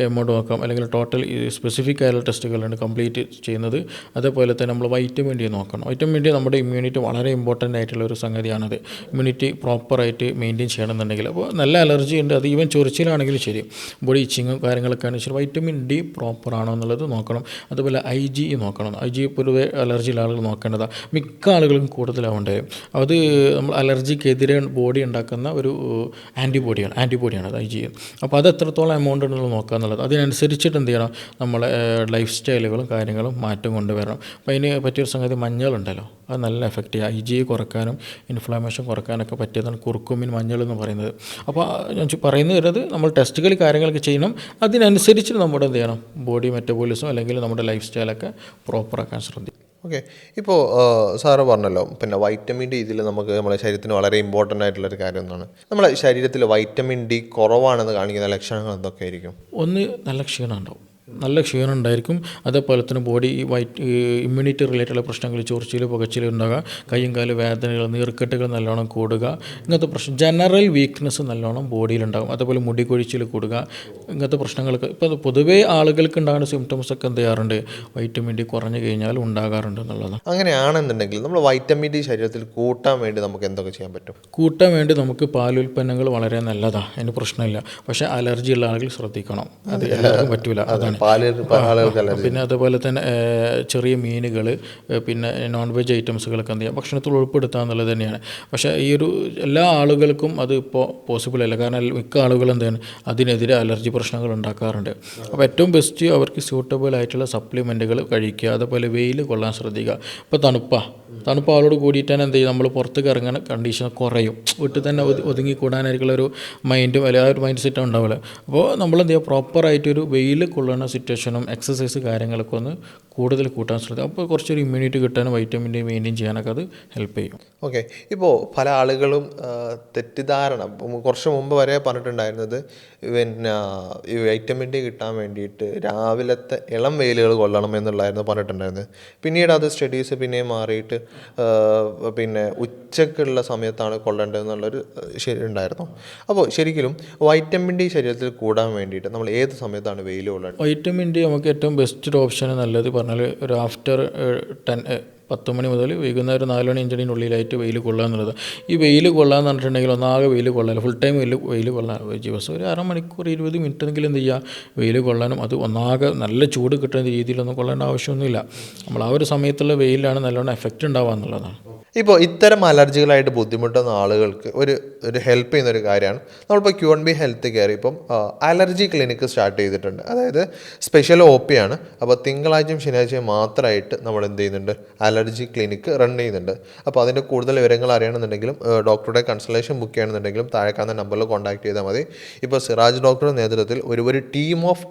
എമൗണ്ട് നോക്കാം, അല്ലെങ്കിൽ ടോട്ടൽ സ്പെസിഫിക് ആയുള്ള ടെസ്റ്റുകളുണ്ട് കംപ്ലീറ്റ് ചെയ്യുന്നത്. അതേപോലെ തന്നെ നമ്മൾ വൈറ്റമിൻ ഡി നോക്കണം. വൈറ്റമിൻ ഡി നമ്മുടെ ഇമ്മ്യൂണിറ്റി വളരെ ഇമ്പോർട്ടൻ്റ് ആയിട്ടുള്ള ഒരു സംഗതിയാണത്. ഇമ്മ്യൂണിറ്റി പ്രോപ്പറായിട്ട് മെയിൻറ്റെയിൻ ചെയ്യണമെന്നുണ്ടെങ്കിൽ, അപ്പോൾ നല്ല അലർജി ഉണ്ട്, അത് ഈവൻ ചൊറിച്ചിലാണെങ്കിലും ശരി, ബോഡി ഇച്ചിങ്ങും കാര്യങ്ങളൊക്കെ ആണെങ്കിലും ശരി, വൈറ്റമിൻ ഡി പ്രോപ്പർ ആണോ എന്നുള്ളത് നോക്കണം. അതുപോലെ IgE നോക്കണം. IgE പൊതുവെ അലർജിയുള്ള ആളുകൾ നോക്കേണ്ടതാണ്. മിക്ക ആളുകളും കൂടുതലാവേണ്ടത് അത് നമ്മൾ അലർജിക്കെതിരെ ബോഡി ഉണ്ടാക്കുന്ന ഒരു ആൻറ്റിബോഡിയാണ് അത് IgE. അപ്പോൾ അത് എത്രത്തോളം എമൗണ്ട് ഉണ്ടെന്ന് നോക്കുക എന്നുള്ളത്. അതിനനുസരിച്ചിട്ട് എന്ത് ചെയ്യണം, നമ്മളെ ലൈഫ് സ്റ്റൈലുകളും കാര്യങ്ങളും മാറ്റം കൊണ്ടുവരണം. അപ്പോൾ അതിന് പറ്റിയൊരു സംഗതി മഞ്ഞളുണ്ടല്ലോ, അത് നല്ല എഫക്റ്റ് ചെയ്യുക. IgE കുറക്കാനും ഇൻഫ്ലമേഷൻ കുറക്കാനൊക്കെ പറ്റിയതാണ് കുർക്കുമിൻ, മഞ്ഞൾ എന്ന് പറയുന്നത്. അപ്പോൾ ഞാൻ പറയുന്നത് നമ്മൾ ടെസ്റ്റുകൾ കാര്യങ്ങളൊക്കെ ചെയ്യണം. അതിനനുസരിച്ച് നമ്മുടെ എന്ത് ചെയ്യണം, ബോഡി മെറ്റബോളിസം അല്ലെങ്കിൽ നമ്മുടെ ലൈഫ് സ്റ്റൈലൊക്കെ പ്രോപ്പറാക്കാൻ ശ്രദ്ധിക്കും. ഓക്കെ, ഇപ്പോൾ സാറ് പറഞ്ഞല്ലോ പിന്നെ വൈറ്റമിൻ ഡി ഇതിൽ നമുക്ക് നമ്മുടെ ശരീരത്തിന് വളരെ ഇമ്പോർട്ടൻ്റ് ആയിട്ടുള്ളൊരു കാര്യം എന്നാണ്. നമ്മുടെ ശരീരത്തിൽ വൈറ്റമിൻ ഡി കുറവാണെന്ന് കാണിക്കുന്ന ലക്ഷണങ്ങൾ എന്തൊക്കെയായിരിക്കും? ഒന്ന്, നല്ല ക്ഷീണം ഉണ്ടാവും, നല്ല ക്ഷീണം ഉണ്ടായിരിക്കും. അതേപോലെ തന്നെ ബോഡി ഇമ്മ്യൂണിറ്റി റിലേറ്റഡ് പ്രശ്നങ്ങൾ, ചൊറിച്ചിൽ, പുകച്ചിൽ ഉണ്ടാകുക, കയ്യും കാലും വേദനകൾ, നീർക്കെട്ടുകൾ നല്ലോണം കൂടുക, ഇങ്ങനത്തെ പ്രശ്നം, ജനറൽ വീക്ക്നെസ് നല്ലോണം ബോഡിയിലുണ്ടാകും. അതേപോലെ മുടി കൊഴിച്ചിൽ കൂടുക, ഇങ്ങനത്തെ പ്രശ്നങ്ങളൊക്കെ ഇപ്പോൾ പൊതുവേ ആളുകൾക്ക് ഉണ്ടാകുന്ന സിംറ്റംസ് ഒക്കെ എന്ത് ചെയ്യാറുണ്ട്, വൈറ്റമിൻ ഡി കുറഞ്ഞു കഴിഞ്ഞാൽ ഉണ്ടാകാറുണ്ട് എന്നുള്ളതാണ്. അങ്ങനെയാണെന്നുണ്ടെങ്കിൽ നമ്മൾ വൈറ്റമിൻ ഡി ശരീരത്തിൽ കൂട്ടാൻ വേണ്ടി നമുക്ക് എന്തൊക്കെ ചെയ്യാൻ പറ്റും? കൂട്ടാൻ വേണ്ടി നമുക്ക് പാലുൽപ്പന്നങ്ങൾ വളരെ നല്ലതാണ്, അതിന് പ്രശ്നമില്ല. പക്ഷേ അലർജി ഉള്ള ആളുകൾ ശ്രദ്ധിക്കണം, അത് എല്ലാവർക്കും പറ്റില്ല, അതാണ്. പിന്നെ അതുപോലെ തന്നെ ചെറിയ മീനുകൾ, പിന്നെ നോൺ വെജ് ഐറ്റംസുകളൊക്കെ എന്ത് ചെയ്യാം, ഭക്ഷണത്തിൽ ഉൾപ്പെടുത്തുക എന്നുള്ളത് തന്നെയാണ്. പക്ഷേ ഈ ഒരു എല്ലാ ആളുകൾക്കും അത് ഇപ്പോൾ പോസിബിൾ അല്ല. കാരണം മിക്ക ആളുകളും എന്താണ് അതിനെതിരെ അലർജി പ്രശ്നങ്ങൾ ഉണ്ടാക്കാറുണ്ട്. അപ്പോൾ ഏറ്റവും ബെസ്റ്റ് അവർക്ക് സ്യൂട്ടബിൾ ആയിട്ടുള്ള സപ്ലിമെൻറ്റുകൾ കഴിക്കുക. അതുപോലെ വെയിൽ കൊള്ളാൻ ശ്രദ്ധിക്കുക. ഇപ്പോൾ തണുപ്പ് ആളോട് കൂടിയിട്ടാണ് എന്ത് ചെയ്യും, നമ്മൾ പുറത്തേക്ക് ഇറങ്ങുന്ന കണ്ടീഷൻ കുറയും. വീട്ടിൽ തന്നെ ഒതുങ്ങിക്കൂടാനായിരിക്കുള്ള ഒരു മൈൻഡും അല്ലെങ്കിൽ ആ ഒരു മൈൻഡ് സെറ്റും ഉണ്ടാവില്ല. അപ്പോൾ നമ്മൾ എന്ത് ചെയ്യുക, പ്രോപ്പറായിട്ടൊരു വെയിൽ കൊള്ളുന്ന സിറ്റുവേഷനും എക്സസൈസ് കാര്യങ്ങളൊക്കെ ഒന്ന് കൂടുതൽ കൂട്ടാൻ ശ്രദ്ധിക്കുക. അപ്പോൾ കുറച്ചൊരു ഇമ്മ്യൂണിറ്റി കിട്ടാനും വൈറ്റമിൻ ഡി മെയിൻറ്റെയിൻ ചെയ്യാനൊക്കെ അത് ഹെൽപ്പ് ചെയ്യും. ഓക്കെ, ഇപ്പോൾ പല ആളുകളും തെറ്റിദ്ധാരണ കുറച്ച് മുമ്പ് വരെ പറഞ്ഞിട്ടുണ്ടായിരുന്നത് പിന്നെ ഈ വൈറ്റമിൻ ഡി കിട്ടാൻ വേണ്ടിയിട്ട് രാവിലത്തെ ഇളം വെയിലുകൾ കൊള്ളണം എന്നുള്ളതായിരുന്നു പറഞ്ഞിട്ടുണ്ടായിരുന്നത്. പിന്നീട് അത് സ്റ്റഡീസ് പിന്നെയും മാറിയിട്ട് പിന്നെ ഉച്ചക്കുള്ള സമയത്താണ് കൊള്ളേണ്ടതെന്നുള്ളൊരു ശരി ഉണ്ടായിരുന്നു. അപ്പോൾ ശരിക്കും വൈറ്റമിൻ ഡി ശരീരത്തിൽ കൂടാൻ വേണ്ടിയിട്ട് നമ്മൾ ഏത് സമയത്താണ് വെയിൽ കൊള്ളേണ്ടത്? വൈറ്റമിൻ ഡി നമുക്ക് ഏറ്റവും ബെസ്റ്റ് ഓപ്ഷൻ നല്ലത് പറഞ്ഞാൽ ഒരു ആഫ്റ്റർ 10 മണി മുതൽ വൈകുന്നേരം 4 മണി 5 മണിനുള്ളിലായിട്ട് വെയിൽ കൊള്ളുക എന്നുള്ളത്. ഈ വെയിൽ കൊള്ളാന്ന് പറഞ്ഞിട്ടുണ്ടെങ്കിൽ ഒന്നാകെ വെയിൽ കൊള്ളാൻ ഫുൾ ടൈം വെയിൽ കൊള്ളാൻ ദിവസം ഒരു 1/2 മണിക്കൂർ 20 മിനിറ്റെങ്കിലും എന്ത് ചെയ്യുക, വെയിൽ കൊള്ളാനും. അത് ഒന്നാകെ നല്ല ചൂട് കിട്ടുന്ന രീതിയിലൊന്നും കൊള്ളേണ്ട ആവശ്യമൊന്നുമില്ല. നമ്മൾ ആ ഒരു സമയത്തുള്ള വെയിലാണ് നല്ലോണം എഫക്റ്റ് ഉണ്ടാവുക എന്നുള്ളതാണ്. ഇപ്പോൾ ഇത്തരം അലർജികളായിട്ട് ബുദ്ധിമുട്ടുന്ന ആളുകൾക്ക് ഒരു ഹെൽപ്പ് ചെയ്യുന്നൊരു കാര്യമാണ് നമ്മളിപ്പോൾ Q&B ഹെൽത്ത് കെയർ ഇപ്പം അലർജി ക്ലിനിക്ക് സ്റ്റാർട്ട് ചെയ്തിട്ടുണ്ട്. അതായത് സ്പെഷ്യൽ OP ആണ്. അപ്പോൾ തിങ്കളാഴ്ചയും ശനിയാഴ്ചയും മാത്രമായിട്ട് നമ്മൾ എന്ത് ചെയ്യുന്നുണ്ട്, അലർജി ക്ലിനിക്ക് റൺ ചെയ്യുന്നുണ്ട്. അപ്പോൾ അതിൻ്റെ കൂടുതൽ വിവരങ്ങൾ അറിയണമെന്നുണ്ടെങ്കിലും ഡോക്ടറുടെ കൺസൾട്ടേഷൻ ബുക്ക് ചെയ്യണമെന്നുണ്ടെങ്കിലും താഴെ കാണുന്ന നമ്പറിൽ കോൺടാക്ട് ചെയ്താൽ മതി. ഇപ്പോൾ സിറാജ് ഡോക്ടറുടെ നേതൃത്വത്തിൽ ഒരു ടീം ഓഫ്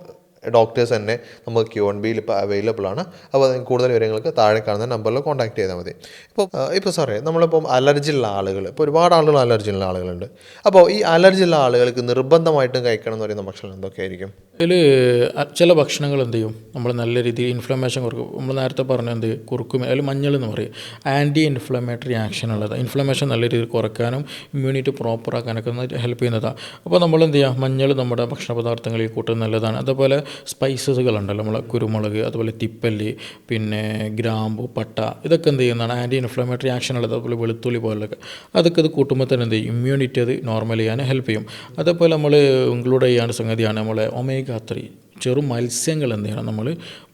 ഡോക്ടേഴ്സ് തന്നെ നമുക്ക് Q&Bയിൽ ഇപ്പോൾ അവൈലബിൾ ആണ്. അപ്പോൾ കൂടുതൽ വിവരങ്ങൾക്ക് താഴെ കാണുന്ന നമ്പറിൽ കോൺടാക്ട് ചെയ്താൽ മതി. ഇപ്പോൾ സാറേ, നമ്മളിപ്പം അലർജി ഉള്ള ആളുകൾ, ഇപ്പോൾ ഒരുപാട് ആളുകൾ അലർജി ഉള്ള ആളുകളുണ്ട്. അപ്പോൾ ഈ അലർജി ഉള്ള ആളുകൾക്ക് നിർബന്ധമായിട്ടും കഴിക്കണം എന്ന് പറയുന്ന ഭക്ഷണം എന്തൊക്കെയായിരിക്കും? ഇതിൽ ചില ഭക്ഷണങ്ങൾ എന്ത് ചെയ്യും, നമ്മൾ നല്ല രീതിയിൽ ഇൻഫ്ലമേഷൻ കുറക്കും. നമ്മൾ നേരത്തെ പറഞ്ഞ എന്ത് കുറുക്കുമേ അതിൽ മഞ്ഞൾ എന്ന് പറയും, ആൻറ്റി ഇൻഫ്ലമേറ്ററി ആക്ഷൻ ഉള്ളത്. ഇൻഫ്ലമേഷൻ നല്ല രീതിയിൽ കുറയ്ക്കാനും ഇമ്മ്യൂണിറ്റി പ്രോപ്പറാക്കാനൊക്കെ ഹെൽപ്പ് ചെയ്യുന്നതാണ്. അപ്പോൾ നമ്മൾ എന്ത് ചെയ്യുക, മഞ്ഞൾ നമ്മുടെ ഭക്ഷണ പദാർത്ഥങ്ങളിൽ കൂട്ടുന്നത് നല്ലതാണ്. അതുപോലെ സ്പൈസസുകളുണ്ടല്ലോ, നമ്മളെ കുരുമുളക്, അതുപോലെ തിപ്പല്ലി, പിന്നെ ഗ്രാമ്പു, പട്ട, ഇതൊക്കെ എന്ത് ചെയ്യുന്നതാണ് ആൻറ്റി ഇൻഫ്ലമേറ്ററി ആക്ഷൻ ഉള്ളത്. അതുപോലെ വെളുത്തുള്ളി പോലൊക്കെ അതൊക്കെ ഇത് കൂട്ടുമ്പോൾ തന്നെ എന്ത് ചെയ്യും, ഇമ്മ്യൂണിറ്റി അത് നോർമൽ ചെയ്യാൻ ഹെൽപ്പ് ചെയ്യും. അതേപോലെ നമ്മൾ ഇൻക്ലൂഡ് ചെയ്യാൻ സംഗതിയാണ് നമ്മളെ omega-3 ചെറു മത്സ്യങ്ങൾ എന്ത് ചെയ്യണം, നമ്മൾ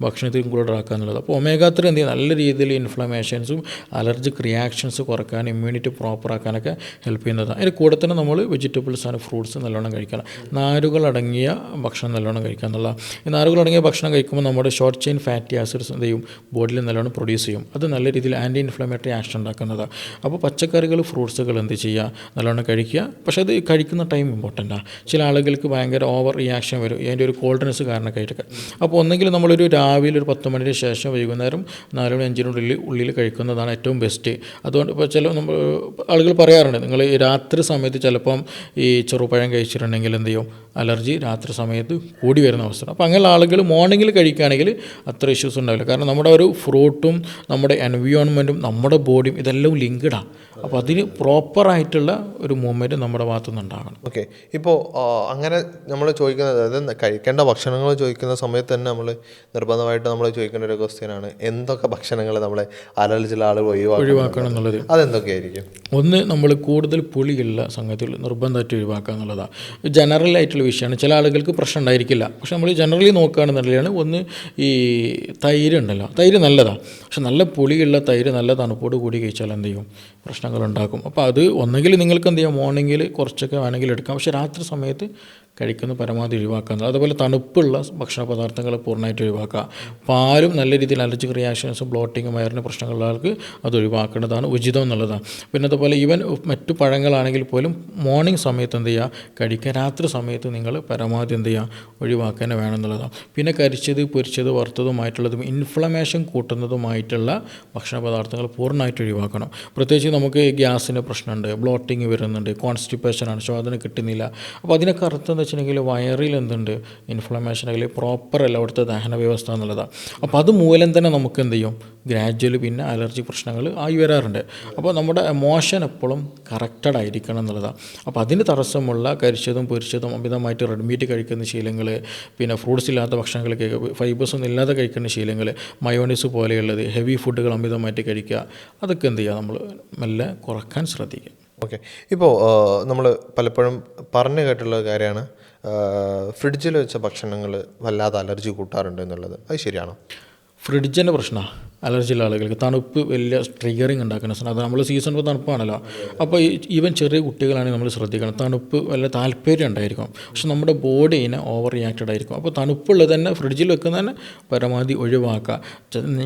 ഭക്ഷണത്തിൽ ഇൻക്ലൂഡ് ആക്കുക എന്നുള്ളത്. അപ്പോൾ omega-3 എന്ത് ചെയ്യും, നല്ല രീതിയിൽ ഇൻഫ്ലമേഷൻസും അലർജിക് റിയാക്ഷൻസ് കുറക്കാൻ, ഇമ്മ്യൂണിറ്റി പ്രോപ്പറാക്കാനൊക്കെ ഹെൽപ്പ് ചെയ്യുന്നതാണ്. അതിന് കൂടെ തന്നെ നമ്മൾ വെജിറ്റബിൾസ് ആൻഡ് ഫ്രൂട്ട്സ് നല്ലോണം കഴിക്കണം. നാരുകളടങ്ങിയ ഭക്ഷണം നല്ലോണം കഴിക്കുക എന്നുള്ളത്. ഈ നാരുകളടങ്ങിയ ഭക്ഷണം കഴിക്കുമ്പോൾ നമ്മുടെ ഷോർട്ട് ചെയിൻ ഫാറ്റി ആസിഡ്സ് എന്ത് ചെയ്യും, ബോഡിയിൽ നല്ലോണം പ്രൊഡ്യൂസ് ചെയ്യും. അത് നല്ല രീതിയിൽ ആൻറ്റി ഇൻഫ്ലമേറ്ററി ആക്ഷൻ ഉണ്ടാക്കുന്നതാണ്. അപ്പോൾ പച്ചക്കറികൾ, ഫ്രൂട്ട്സുകൾ എന്ത് ചെയ്യുക, നല്ലോണം കഴിക്കുക. പക്ഷേ അത് കഴിക്കുന്ന ടൈം ഇമ്പോർട്ടൻ്റാണ്. ചില ആളുകൾക്ക് ഭയങ്കര ഓവർ റിയാക്ഷൻ വരും, അതിൻ്റെ ഒരു കോൾഡ്നെസ് കാരണമൊക്കെയായിട്ടൊക്കെ. അപ്പോൾ ഒന്നെങ്കിൽ നമ്മളൊരു രാവിലെ ഒരു 10 മണിക്ക് ശേഷം വൈകുന്നേരം 4 മണി 5 ഉള്ളിൽ കഴിക്കുന്നതാണ് ഏറ്റവും ബെസ്റ്റ്. അതുകൊണ്ട് ഇപ്പോൾ ചില നമ്മൾ ആളുകൾ പറയാറുണ്ട്, നിങ്ങൾ ഈ രാത്രി സമയത്ത് ചിലപ്പം ഈ ചെറുപഴം കഴിച്ചിട്ടുണ്ടെങ്കിൽ എന്ത് ചെയ്യും, അലർജി രാത്രി സമയത്ത് കൂടി വരുന്ന അവസ്ഥ. അപ്പോൾ അങ്ങനെയുള്ള ആളുകൾ മോർണിംഗിൽ കഴിക്കുകയാണെങ്കിൽ അത്ര ഇഷ്യൂസ് ഉണ്ടാവില്ല. കാരണം നമ്മുടെ ഒരു ഫ്രൂട്ടും നമ്മുടെ എൻവിയോൺമെൻറ്റും നമ്മുടെ ബോഡിയും ഇതെല്ലാം ലിങ്ക്ഡാണ്. അപ്പോൾ അതിന് പ്രോപ്പറായിട്ടുള്ള ഒരു മൂവ്മെൻറ്റ് നമ്മുടെ ഭാഗത്തുനിന്ന് ഉണ്ടാകണം. ഓക്കെ. ഇപ്പോൾ അങ്ങനെ നമ്മൾ ചോദിക്കുന്നത്, അതായത് കഴിക്കേണ്ട ഭക്ഷണങ്ങൾ ചോദിക്കുന്ന സമയത്ത് തന്നെ നമ്മൾ നിർബന്ധമായിട്ട് നമ്മൾ ചോദിക്കേണ്ട ഒരു ക്വസ്റ്റ്യനാണ്, എന്തൊക്കെ ഭക്ഷണങ്ങൾ നമ്മളെ അലർജിയുള്ള ആളുകൾ ഒഴിവാക്കണം എന്നുള്ളത്. അതെന്തൊക്കെയായിരിക്കും? ഒന്ന്, നമ്മൾ കൂടുതൽ പുളിയുള്ള സംഗതികൾ നിർബന്ധമായിട്ട് ഒഴിവാക്കുക എന്നുള്ളതാണ്. ജനറൽ ആയിട്ടുള്ള വിഷയമാണ്. ചില ആളുകൾക്ക് പ്രശ്നം ഉണ്ടായിരിക്കില്ല, പക്ഷെ നമ്മൾ ജനറലി നോക്കുകയാണെന്നുള്ളതാണ്. ഒന്ന്, ഈ തൈര് ഉണ്ടല്ലോ, തൈര് നല്ലതാണ്, പക്ഷെ നല്ല പുളിയുള്ള തൈര് നല്ല തണുപ്പോട് കൂടി കഴിച്ചാൽ എന്ത് ചെയ്യും, പ്രശ്നങ്ങളുണ്ടാക്കും. അപ്പോൾ അത് ഒന്നെങ്കിൽ നിങ്ങൾക്ക് എന്ത് ചെയ്യാം, മോർണിംഗിൽ കുറച്ചൊക്കെ വേണമെങ്കിൽ എടുക്കാം, പക്ഷേ രാത്രി സമയത്ത് കഴിക്കുന്ന പരമാവധി ഒഴിവാക്കുക. അതുപോലെ തണുപ്പുള്ള ഭക്ഷണ പദാർത്ഥങ്ങൾ പൂർണ്ണമായിട്ട് ഒഴിവാക്കുക. പാലും നല്ല രീതിയിൽ അലർജിക് റിയാക്ഷൻസും ബ്ലോട്ടിങ്ങും വയറിന് പ്രശ്നങ്ങളുള്ള ആൾക്ക് അത് ഒഴിവാക്കേണ്ടതാണ്, ഉചിതം എന്നുള്ളതാണ്. പിന്നെ അതുപോലെ ഈവൻ മറ്റു പഴങ്ങളാണെങ്കിൽ പോലും മോർണിംഗ് സമയത്ത് എന്ത് ചെയ്യുക, കഴിക്കുക. രാത്രി സമയത്ത് നിങ്ങൾ പരമാവധി എന്ത് ചെയ്യുക, ഒഴിവാക്കാൻ വേണമെന്നുള്ളതാണ്. പിന്നെ കരിച്ചത്, പൊരിച്ചത്, വറുത്തതുമായിട്ടുള്ളതും ഇൻഫ്ലമേഷൻ കൂട്ടുന്നതുമായിട്ടുള്ള ഭക്ഷണ പദാർത്ഥങ്ങൾ പൂർണ്ണമായിട്ട് ഒഴിവാക്കണം. പ്രത്യേകിച്ച് നമുക്ക് ഗ്യാസിൻ്റെ പ്രശ്നമുണ്ട്, ബ്ലോട്ടിങ് വരുന്നുണ്ട്, കോൺസ്റ്റിപ്പേഷനാണ്, ശ്വാസന കിട്ടുന്നില്ല. അപ്പോൾ അതിനൊക്കെ അർത്ഥം വെച്ചിട്ടുണ്ടെങ്കിൽ വയറിൽ എന്തുണ്ട്, ഇൻഫ്ലമേഷൻ, അല്ലെങ്കിൽ പ്രോപ്പർ അല്ല അവിടുത്തെ ദഹന വ്യവസ്ഥ എന്നുള്ളതാണ്. അപ്പോൾ അത് മൂലം തന്നെ നമുക്ക് എന്ത് ചെയ്യും, ഗ്രാജ്വലി പിന്നെ അലർജി പ്രശ്നങ്ങൾ ആയി വരാറുണ്ട്. അപ്പോൾ നമ്മുടെ മോഷൻ എപ്പോഴും കറക്റ്റഡ് ആയിരിക്കണം എന്നുള്ളതാണ്. അപ്പോൾ അതിന് തടസ്സമുള്ള കരിച്ചതും പൊരിച്ചതും അമിതമായിട്ട് റെഡ് മീറ്റ് കഴിക്കുന്ന ശീലങ്ങൾ, പിന്നെ ഫ്രൂട്ട്സ് ഇല്ലാത്ത ഭക്ഷണങ്ങൾ, ഫൈബേഴ്സ് ഒന്നും ഇല്ലാതെ കഴിക്കുന്ന ശീലങ്ങൾ, മയോണൈസ് പോലെയുള്ളത്, ഹെവി ഫുഡുകൾ അമിതമായിട്ട് കഴിക്കുക, അതൊക്കെ എന്ത് ചെയ്യുക, നമ്മൾ മെല്ലെ കുറക്കാൻ ശ്രദ്ധിക്കുക. ഓക്കെ. ഇപ്പോൾ നമ്മൾ പലപ്പോഴും പറഞ്ഞു കേട്ടുള്ള കാര്യമാണ്, ഫ്രിഡ്ജിൽ വെച്ച ഭക്ഷണങ്ങൾ വല്ലാതെ അലർജി കൂട്ടാറുണ്ട് എന്നുള്ളത്. അത് ശരിയാണോ? ഫ്രിഡ്ജിൻ്റെ പ്രശ്നമാണ് അലർജിയുള്ള ആളുകൾക്ക്. തണുപ്പ് വലിയ ട്രിഗറിങ് ഉണ്ടാക്കുന്ന സാധനം. അത് നമ്മൾ സീസൺ ഇപ്പോൾ തണുപ്പാണല്ലോ, അപ്പോൾ ഈവൻ ചെറിയ കുട്ടികളാണെങ്കിൽ നമ്മൾ ശ്രദ്ധിക്കണം. തണുപ്പ് വല്ല താല്പര്യം ഉണ്ടായിരിക്കും, പക്ഷെ നമ്മുടെ ബോഡിനെ ഓവർ റിയാക്റ്റഡ് ആയിരിക്കും. അപ്പോൾ തണുപ്പുള്ളത് തന്നെ ഫ്രിഡ്ജിൽ വെക്കുന്നതന്നെ പരമാവധി ഒഴിവാക്കുക.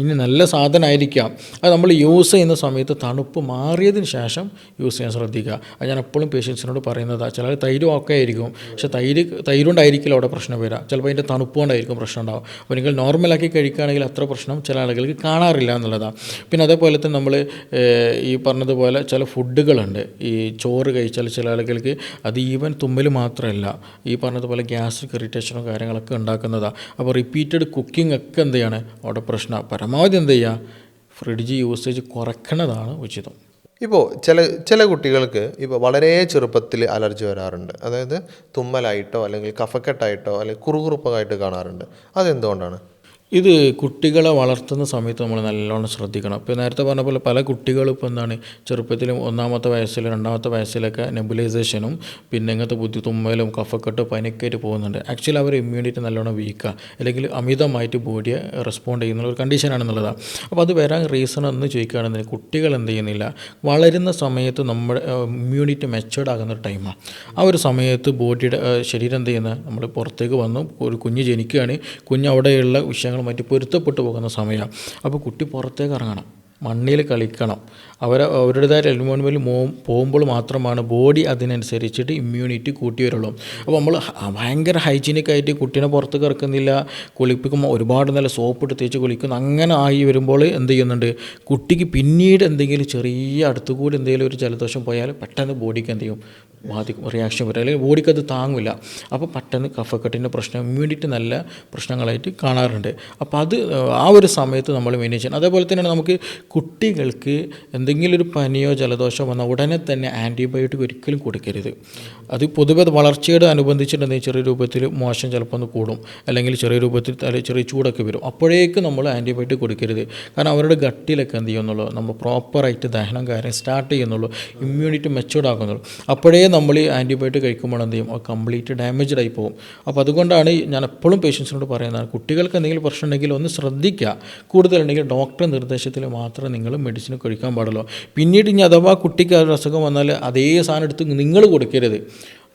ഇനി നല്ല സാധനമായിരിക്കാം, അത് നമ്മൾ യൂസ് ചെയ്യുന്ന സമയത്ത് തണുപ്പ് മാറിയതിന് ശേഷം യൂസ് ചെയ്യാൻ ശ്രദ്ധിക്കുക. അത് ഞാൻ എപ്പോഴും പേഷ്യൻസിനോട് പറയുന്നതാണ്. ചില തൈര് ഒക്കെ ആയിരിക്കും, പക്ഷേ തൈരുകൊണ്ടായിരിക്കില്ല അവിടെ പ്രശ്നം വരിക, ചിലപ്പോൾ അതിൻ്റെ തണുപ്പ് കൊണ്ടായിരിക്കും പ്രശ്നം ഉണ്ടാവും. അപ്പോൾ നിങ്ങൾ നോർമലാക്കി കഴിക്കുകയാണെങ്കിൽ അത്ര പ്രശ്നം ചില ആളുകൾക്ക് കാണാറില്ല എന്നുള്ളതാണ്. പിന്നെ അതേപോലെ തന്നെ നമ്മൾ ഈ പറഞ്ഞതുപോലെ ചില ഫുഡുകളുണ്ട്, ഈ ചോറ് കഴിച്ചാൽ ചില ആളുകൾക്ക് അത് ഈവൻ തുമ്മൽ മാത്രമല്ല, ഈ പറഞ്ഞതുപോലെ ഗ്യാസ്ട്രിക് ഇറിറ്റേഷനും കാര്യങ്ങളൊക്കെ ഉണ്ടാക്കുന്നതാണ്. അപ്പോൾ റിപ്പീറ്റഡ് കുക്കിംഗ് ഒക്കെ എന്ത് ചെയ്യാണ് അവിടെ പ്രശ്നം. പരമാവധി എന്ത് ചെയ്യുക, ഫ്രിഡ്ജ് യൂസേജ് കുറയ്ക്കുന്നതാണ് ഉചിതം. ഇപ്പോൾ ചില കുട്ടികൾക്ക് ഇപ്പോൾ വളരെ ചെറുപ്പത്തിൽ അലർജി വരാറുണ്ട്. അതായത് തുമ്മലായിട്ടോ അല്ലെങ്കിൽ കഫക്കെട്ടായിട്ടോ അല്ലെങ്കിൽ കുറുകുറുപ്പായിട്ട് കാണാറുണ്ട്. അതെന്തുകൊണ്ടാണ്? ഇത് കുട്ടികളെ വളർത്തുന്ന സമയത്ത് നമ്മൾ നല്ലോണം ശ്രദ്ധിക്കണം. ഇപ്പോൾ നേരത്തെ പറഞ്ഞ പോലെ പല കുട്ടികളും ഇപ്പോൾ എന്താണ് ചെറുപ്പത്തിലും 1-ാമത്തെ വയസ്സിലും 2-ാമത്തെ വയസ്സിലൊക്കെ നെബുലൈസേഷനും പിന്നെ ഇങ്ങനത്തെ തുമ്മലും കഫക്കെട്ടും പനിക്കായിട്ട് പോകുന്നുണ്ട്. ആക്ച്വലി അവർ ഇമ്മ്യൂണിറ്റി നല്ലോണം വീക്കാണ്, അല്ലെങ്കിൽ അമിതമായിട്ട് ബോഡിയെ റെസ്പോണ്ട് ചെയ്യുന്ന ഒരു കണ്ടീഷനാണെന്നുള്ളതാണ്. അപ്പോൾ അത് വരാൻ റീസൺ എന്ന് ചോദിക്കുകയാണെന്നുണ്ടെങ്കിൽ കുട്ടികൾ എന്ത് ചെയ്യുന്നില്ല, വളരുന്ന സമയത്ത് നമ്മുടെ ഇമ്മ്യൂണിറ്റി മെച്ചേർഡ് ആകുന്ന ഒരു ടൈമാണ്. ആ ഒരു സമയത്ത് ബോഡിയുടെ ശരീരം എന്ത് ചെയ്യുന്നത്, നമ്മൾ പുറത്തേക്ക് വന്നു ഒരു കുഞ്ഞ് ജനിക്കുകയാണ്, കുഞ്ഞ് അവിടെയുള്ള വിഷയങ്ങൾ മറ്റ് പൊരുത്തപ്പെട്ടു പോകുന്ന സമയമാണ്. അപ്പോൾ കുട്ടി പുറത്തേക്ക് ഇറങ്ങണം, മണ്ണിൽ കളിക്കണം, അവരുടേതായ എൻവയോൺമെൻറ്റിൽ പോകുമ്പോൾ മാത്രമാണ് ബോഡി അതിനനുസരിച്ചിട്ട് ഇമ്മ്യൂണിറ്റി കൂട്ടി വരുള്ളൂ. അപ്പോൾ നമ്മൾ ഭയങ്കര ഹൈജീനിക്കായിട്ട് കുട്ടീനെ പുറത്തേക്ക് ഇറക്കുന്നില്ല, കുളിപ്പിക്കുമ്പോൾ ഒരുപാട് നല്ല സോപ്പ് ഇട്ട് തേച്ച് കുളിക്കുന്നു, അങ്ങനെ ആയി വരുമ്പോൾ എന്ത് ചെയ്യുന്നുണ്ട്, കുട്ടിക്ക് പിന്നീട് എന്തെങ്കിലും ചെറിയ അടുത്തുകൂടി എന്തെങ്കിലും ഒരു ജലദോഷം പോയാൽ പെട്ടെന്ന് ബോഡിക്ക് എന്ത് ചെയ്യും, ബാധിക്കും, റിയാക്ഷൻ വരും, അല്ലെങ്കിൽ ബോഡിക്ക് അത് താങ്ങില്ല. അപ്പോൾ പെട്ടെന്ന് കഫക്കെട്ടിൻ്റെ പ്രശ്നം, ഇമ്മ്യൂണിറ്റി നല്ല പ്രശ്നങ്ങളായിട്ട് കാണാറുണ്ട്. അപ്പോൾ അത് ആ ഒരു സമയത്ത് നമ്മൾ മെയിൻറ്റെയിൻ ചെയ്യണം. അതേപോലെ തന്നെയാണ് നമുക്ക് കുട്ടികൾക്ക് എന്തെങ്കിലും ഒരു പനിയോ ജലദോഷമോ വന്നാൽ ഉടനെ തന്നെ ആൻറ്റിബയോട്ടിക് ഒരിക്കലും കൊടുക്കരുത്. അത് പൊതുവെ വളർച്ചയോട് അനുബന്ധിച്ചിട്ടുണ്ടെങ്കിൽ ചെറിയ രൂപത്തിൽ മോശം ചിലപ്പോൾ ഒന്ന് കൂടും, അല്ലെങ്കിൽ ചെറിയ രൂപത്തിൽ ചെറിയ ചൂടൊക്കെ വരും. അപ്പോഴേക്കും നമ്മൾ ആൻറ്റിബയോട്ടിക് കൊടുക്കരുത്. കാരണം അവരുടെ ഗട്ടിലൊക്കെ എന്ത് ചെയ്യുന്നുള്ളൂ, നമ്മൾ പ്രോപ്പറായിട്ട് ദഹനം കാര്യം സ്റ്റാർട്ട് ചെയ്യുന്നുള്ളൂ, ഇമ്മ്യൂണിറ്റി മെച്ചൂർഡ് ആകുന്നുള്ളൂ. അപ്പോഴേ നമ്മൾ ഈ ആൻറ്റിബയോട്ടിക് കഴിക്കുമ്പോൾ എന്ത് ചെയ്യും, കംപ്ലീറ്റ് ഡാമേജ്ഡ് ആയി പോകും. അപ്പോൾ അതുകൊണ്ടാണ് ഞാൻ എപ്പോഴും പേഷ്യൻസിനോട് പറയുന്നതാണ്, കുട്ടികൾക്ക് എന്തെങ്കിലും പ്രശ്നം ഉണ്ടെങ്കിൽ ഒന്ന് ശ്രദ്ധിക്കുക. കൂടുതലുണ്ടെങ്കിൽ ഡോക്ടറുടെ നിർദ്ദേശത്തിൽ മാത്രമേ നിങ്ങൾ മെഡിസിൻ കഴിക്കാൻ പാടുള്ളൂ. പിന്നീട് ഇനി അഥവാ കുട്ടിക്ക് ഒരു അസുഖം വന്നാൽ അതേ സാധനം എടുത്ത് നിങ്ങൾ കൊടുക്കരുത്.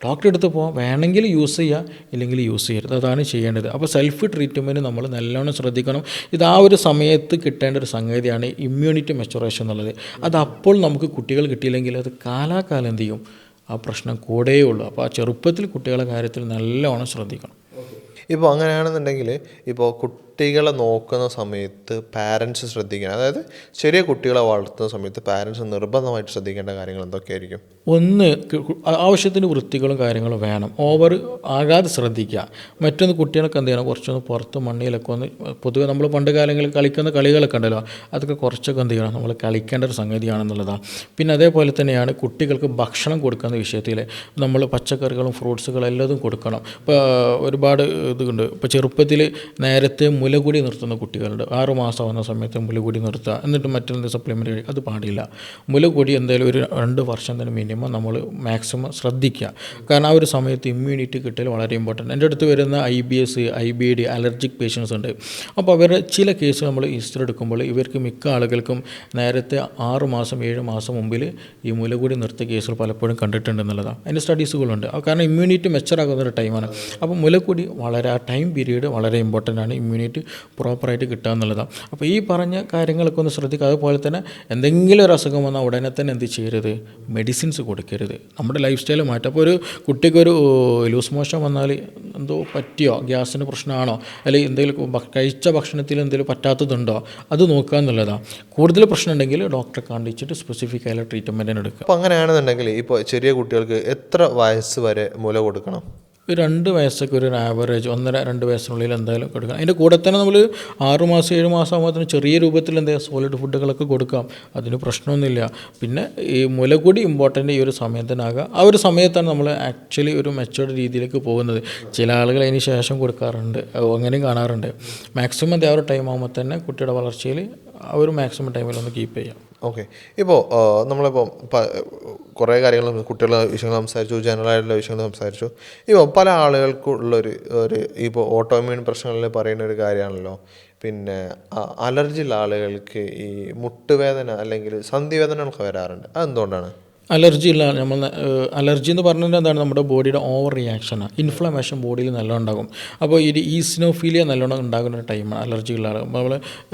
ഡോക്ടറെ അടുത്ത് പോകാം, വേണമെങ്കിൽ യൂസ് ചെയ്യുക, ഇല്ലെങ്കിൽ യൂസ് ചെയ്യരുത്. അതാണ് ചെയ്യേണ്ടത്. അപ്പോൾ സെൽഫ് ട്രീറ്റ്മെൻറ്റ് നമ്മൾ നല്ലോണം ശ്രദ്ധിക്കണം. ഇത് ആ ഒരു സമയത്ത് കിട്ടേണ്ട ഒരു സംഗതിയാണ് ഇമ്മ്യൂണിറ്റി മെച്ചുറേഷൻ എന്നുള്ളത്. അത് അപ്പോൾ നമുക്ക് കുട്ടികൾ കിട്ടിയില്ലെങ്കിൽ അത് കാലാകാലം എന്ത് ചെയ്യും, ആ പ്രശ്നം കൂടെയേ ഉള്ളൂ. അപ്പോൾ ആ ചെറുപ്പത്തിൽ കുട്ടികളുടെ കാര്യത്തിൽ നല്ലോണം ശ്രദ്ധിക്കണം. ഇപ്പോൾ അങ്ങനെയാണെന്നുണ്ടെങ്കിൽ ഇപ്പോൾ കുട്ടികളെ നോക്കുന്ന സമയത്ത് പാരൻസ് ശ്രദ്ധിക്കണം, അതായത് ചെറിയ കുട്ടികളെ വളർത്തുന്ന സമയത്ത് പാരൻസ് നിർബന്ധമായിട്ട് ശ്രദ്ധിക്കേണ്ട കാര്യങ്ങൾ എന്തൊക്കെയായിരിക്കും? ഒന്ന് ആവശ്യത്തിന് വൃത്തികളും കാര്യങ്ങളും വേണം, ഓവർ ആകാതെ ശ്രദ്ധിക്കുക. മറ്റൊന്ന് കുട്ടികൾക്ക് എന്ത് ചെയ്യണം, കുറച്ചൊന്ന് പുറത്ത് മണ്ണിലൊക്കെ ഒന്ന്, പൊതുവെ നമ്മൾ പണ്ട് കാലങ്ങളിൽ കളിക്കുന്ന കളികളൊക്കെ ഉണ്ടല്ലോ, അതൊക്കെ കുറച്ചൊക്കെ എന്ത് ചെയ്യണം, നമ്മൾ കളിക്കേണ്ട ഒരു സംഗതിയാണെന്നുള്ളതാണ്. പിന്നെ അതേപോലെ തന്നെയാണ് കുട്ടികൾക്ക് ഭക്ഷണം കൊടുക്കുന്ന വിഷയത്തിൽ നമ്മൾ പച്ചക്കറികളും ഫ്രൂട്ട്സുകളും എല്ലാതും കൊടുക്കണം. ഇപ്പോൾ ഒരുപാട് ഇതുണ്ട്. ഇപ്പോൾ ചെറുപ്പത്തിൽ നേരത്തെ മുലകുടി നിർത്തുന്ന കുട്ടികളുണ്ട്. 6 മാസം ആവുന്ന സമയത്ത് മുലകുടി നിർത്തുക, എന്നിട്ട് മറ്റൊന്ന് സപ്ലിമെൻ്റ് കഴിക്കുക, അത് പാടില്ല. മുലകുടി എന്തായാലും ഒരു 2 വർഷം തന്നെ മിനിമം നമ്മൾ മാക്സിമം ശ്രദ്ധിക്കുക. കാരണം ആ ഒരു സമയത്ത് ഇമ്മ്യൂണിറ്റി കിട്ടൽ വളരെ ഇമ്പോർട്ടൻറ്റ്. എൻ്റെ അടുത്ത് വരുന്ന IBS, IBD അലർജിക് പേഷ്യൻസ് ഉണ്ട്. അപ്പോൾ അവർ ചില കേസ് നമ്മൾ ഹിസ്റ്ററി എടുക്കുമ്പോൾ ഇവർക്ക് മിക്ക ആളുകൾക്കും നേരത്തെ 6 മാസം 7 മാസം മുമ്പിൽ ഈ മുലകുടി നിർത്തിയ കേസുകൾ പലപ്പോഴും കണ്ടിട്ടുണ്ടെന്നുള്ളതാണ്. അതിൻ്റെ സ്റ്റഡീസുകളുണ്ട്. കാരണം ഇമ്മ്യൂണിറ്റി മെച്ചറാകുന്ന ഒരു ടൈമാണ്. അപ്പോൾ മുലകുടി വളരെ, ആ ടൈം പീരീഡ് വളരെ ഇമ്പോർട്ടൻ്റ് ആണ്, ഇമ്മ്യൂണിറ്റി പ്രോപ്പറായിട്ട് കിട്ടുക എന്നുള്ളതാണ്. അപ്പോൾ ഈ പറഞ്ഞ കാര്യങ്ങളൊക്കെ ഒന്ന് ശ്രദ്ധിക്കുക. അതുപോലെ തന്നെ എന്തെങ്കിലും ഒരു അസുഖം വന്നാൽ ഉടനെ തന്നെ എന്ത് ചെയ്യരുത്, മെഡിസിൻസ് കൊടുക്കരുത്. നമ്മുടെ ലൈഫ് സ്റ്റൈൽ മാറ്റും. അപ്പോൾ ഒരു കുട്ടിക്കൊരു ലൂസ് മോഷൻ വന്നാൽ എന്തോ പറ്റിയോ, ഗ്യാസിൻ്റെ പ്രശ്നമാണോ, അല്ലെങ്കിൽ എന്തെങ്കിലും കഴിച്ച ഭക്ഷണത്തിൽ എന്തെങ്കിലും പറ്റാത്തതുണ്ടോ, അത് നോക്കുക എന്നുള്ളതാണ്. കൂടുതൽ പ്രശ്നം ഉണ്ടെങ്കിൽ ഡോക്ടറെ കാണിച്ചിട്ട് സ്പെസിഫിക് ആയുള്ള ട്രീറ്റ്മെൻറ്റിന് എടുക്കുക. അപ്പോൾ അങ്ങനെയാണെന്നുണ്ടെങ്കിൽ ഇപ്പോൾ ചെറിയ കുട്ടികൾക്ക് എത്ര വയസ്സ് വരെ മുല കൊടുക്കണം? 2 വയസ്സൊക്കെ ഒരു ആവറേജ് 1.5-2 വയസ്സിനുള്ളിൽ എന്തായാലും കൊടുക്കണം. അതിൻ്റെ കൂടെ തന്നെ നമ്മൾ 6 മാസം 7 മാസം ആകുമ്പോൾ ചെറിയ രൂപത്തിൽ സോളിഡ് ഫുഡുകളൊക്കെ കൊടുക്കാം, അതിന് പ്രശ്നമൊന്നുമില്ല. പിന്നെ ഈ മുലകൂടി ഇമ്പോർട്ടൻ്റ് ഈ ഒരു സമയത്തിനാകുക. ആ ഒരു സമയത്താണ് നമ്മൾ ആക്ച്വലി ഒരു മെച്ചോർഡ് രീതിയിലേക്ക് പോകുന്നത്. ചില ആളുകൾ അതിന് ശേഷം കൊടുക്കാറുണ്ട്, അങ്ങനെയും കാണാറുണ്ട്. മാക്സിമം ആ ഒരു ടൈം ആകുമ്പോൾ തന്നെ കുട്ടിയുടെ വളർച്ചയിൽ ആ ഒരു മാക്സിമം ടൈമിലൊന്ന് കീപ്പ് ചെയ്യാം. ഓക്കെ. ഇപ്പോൾ നമ്മളിപ്പോൾ കുറേ കാര്യങ്ങൾ കുട്ടികളുടെ വിഷയങ്ങൾ സംസാരിച്ചു, ജനറലായിട്ടുള്ള വിഷയങ്ങൾ സംസാരിച്ചു. ഇപ്പോൾ പല ആളുകൾക്കുള്ളൊരു ഇപ്പോൾ ഓട്ടോഇമ്മ്യൂൺ പ്രശ്നങ്ങളിൽ പറയുന്ന ഒരു കാര്യമാണല്ലോ, പിന്നെ അലർജി ഉള്ള ആളുകൾക്ക് ഈ മുട്ടുവേദന അല്ലെങ്കിൽ സന്ധിവേദനകളൊക്കെ വരാറുണ്ട്. അതെന്തുകൊണ്ടാണ്? അലർജി ഇല്ല. അലർജി എന്ന് പറഞ്ഞാൽ എന്താണ്, നമ്മുടെ ബോഡിയുടെ ഓവർ റിയാക്ഷനാണ്, ഇൻഫ്ലമേഷൻ ബോഡിയിൽ നല്ലോണം ഉണ്ടാകും. അപ്പോൾ ഈ ഈസിനോഫീലിയ നല്ലോണം ഉണ്ടാകുന്ന ഒരു ടൈമാണ് അലർജി ഉള്ള ആൾ.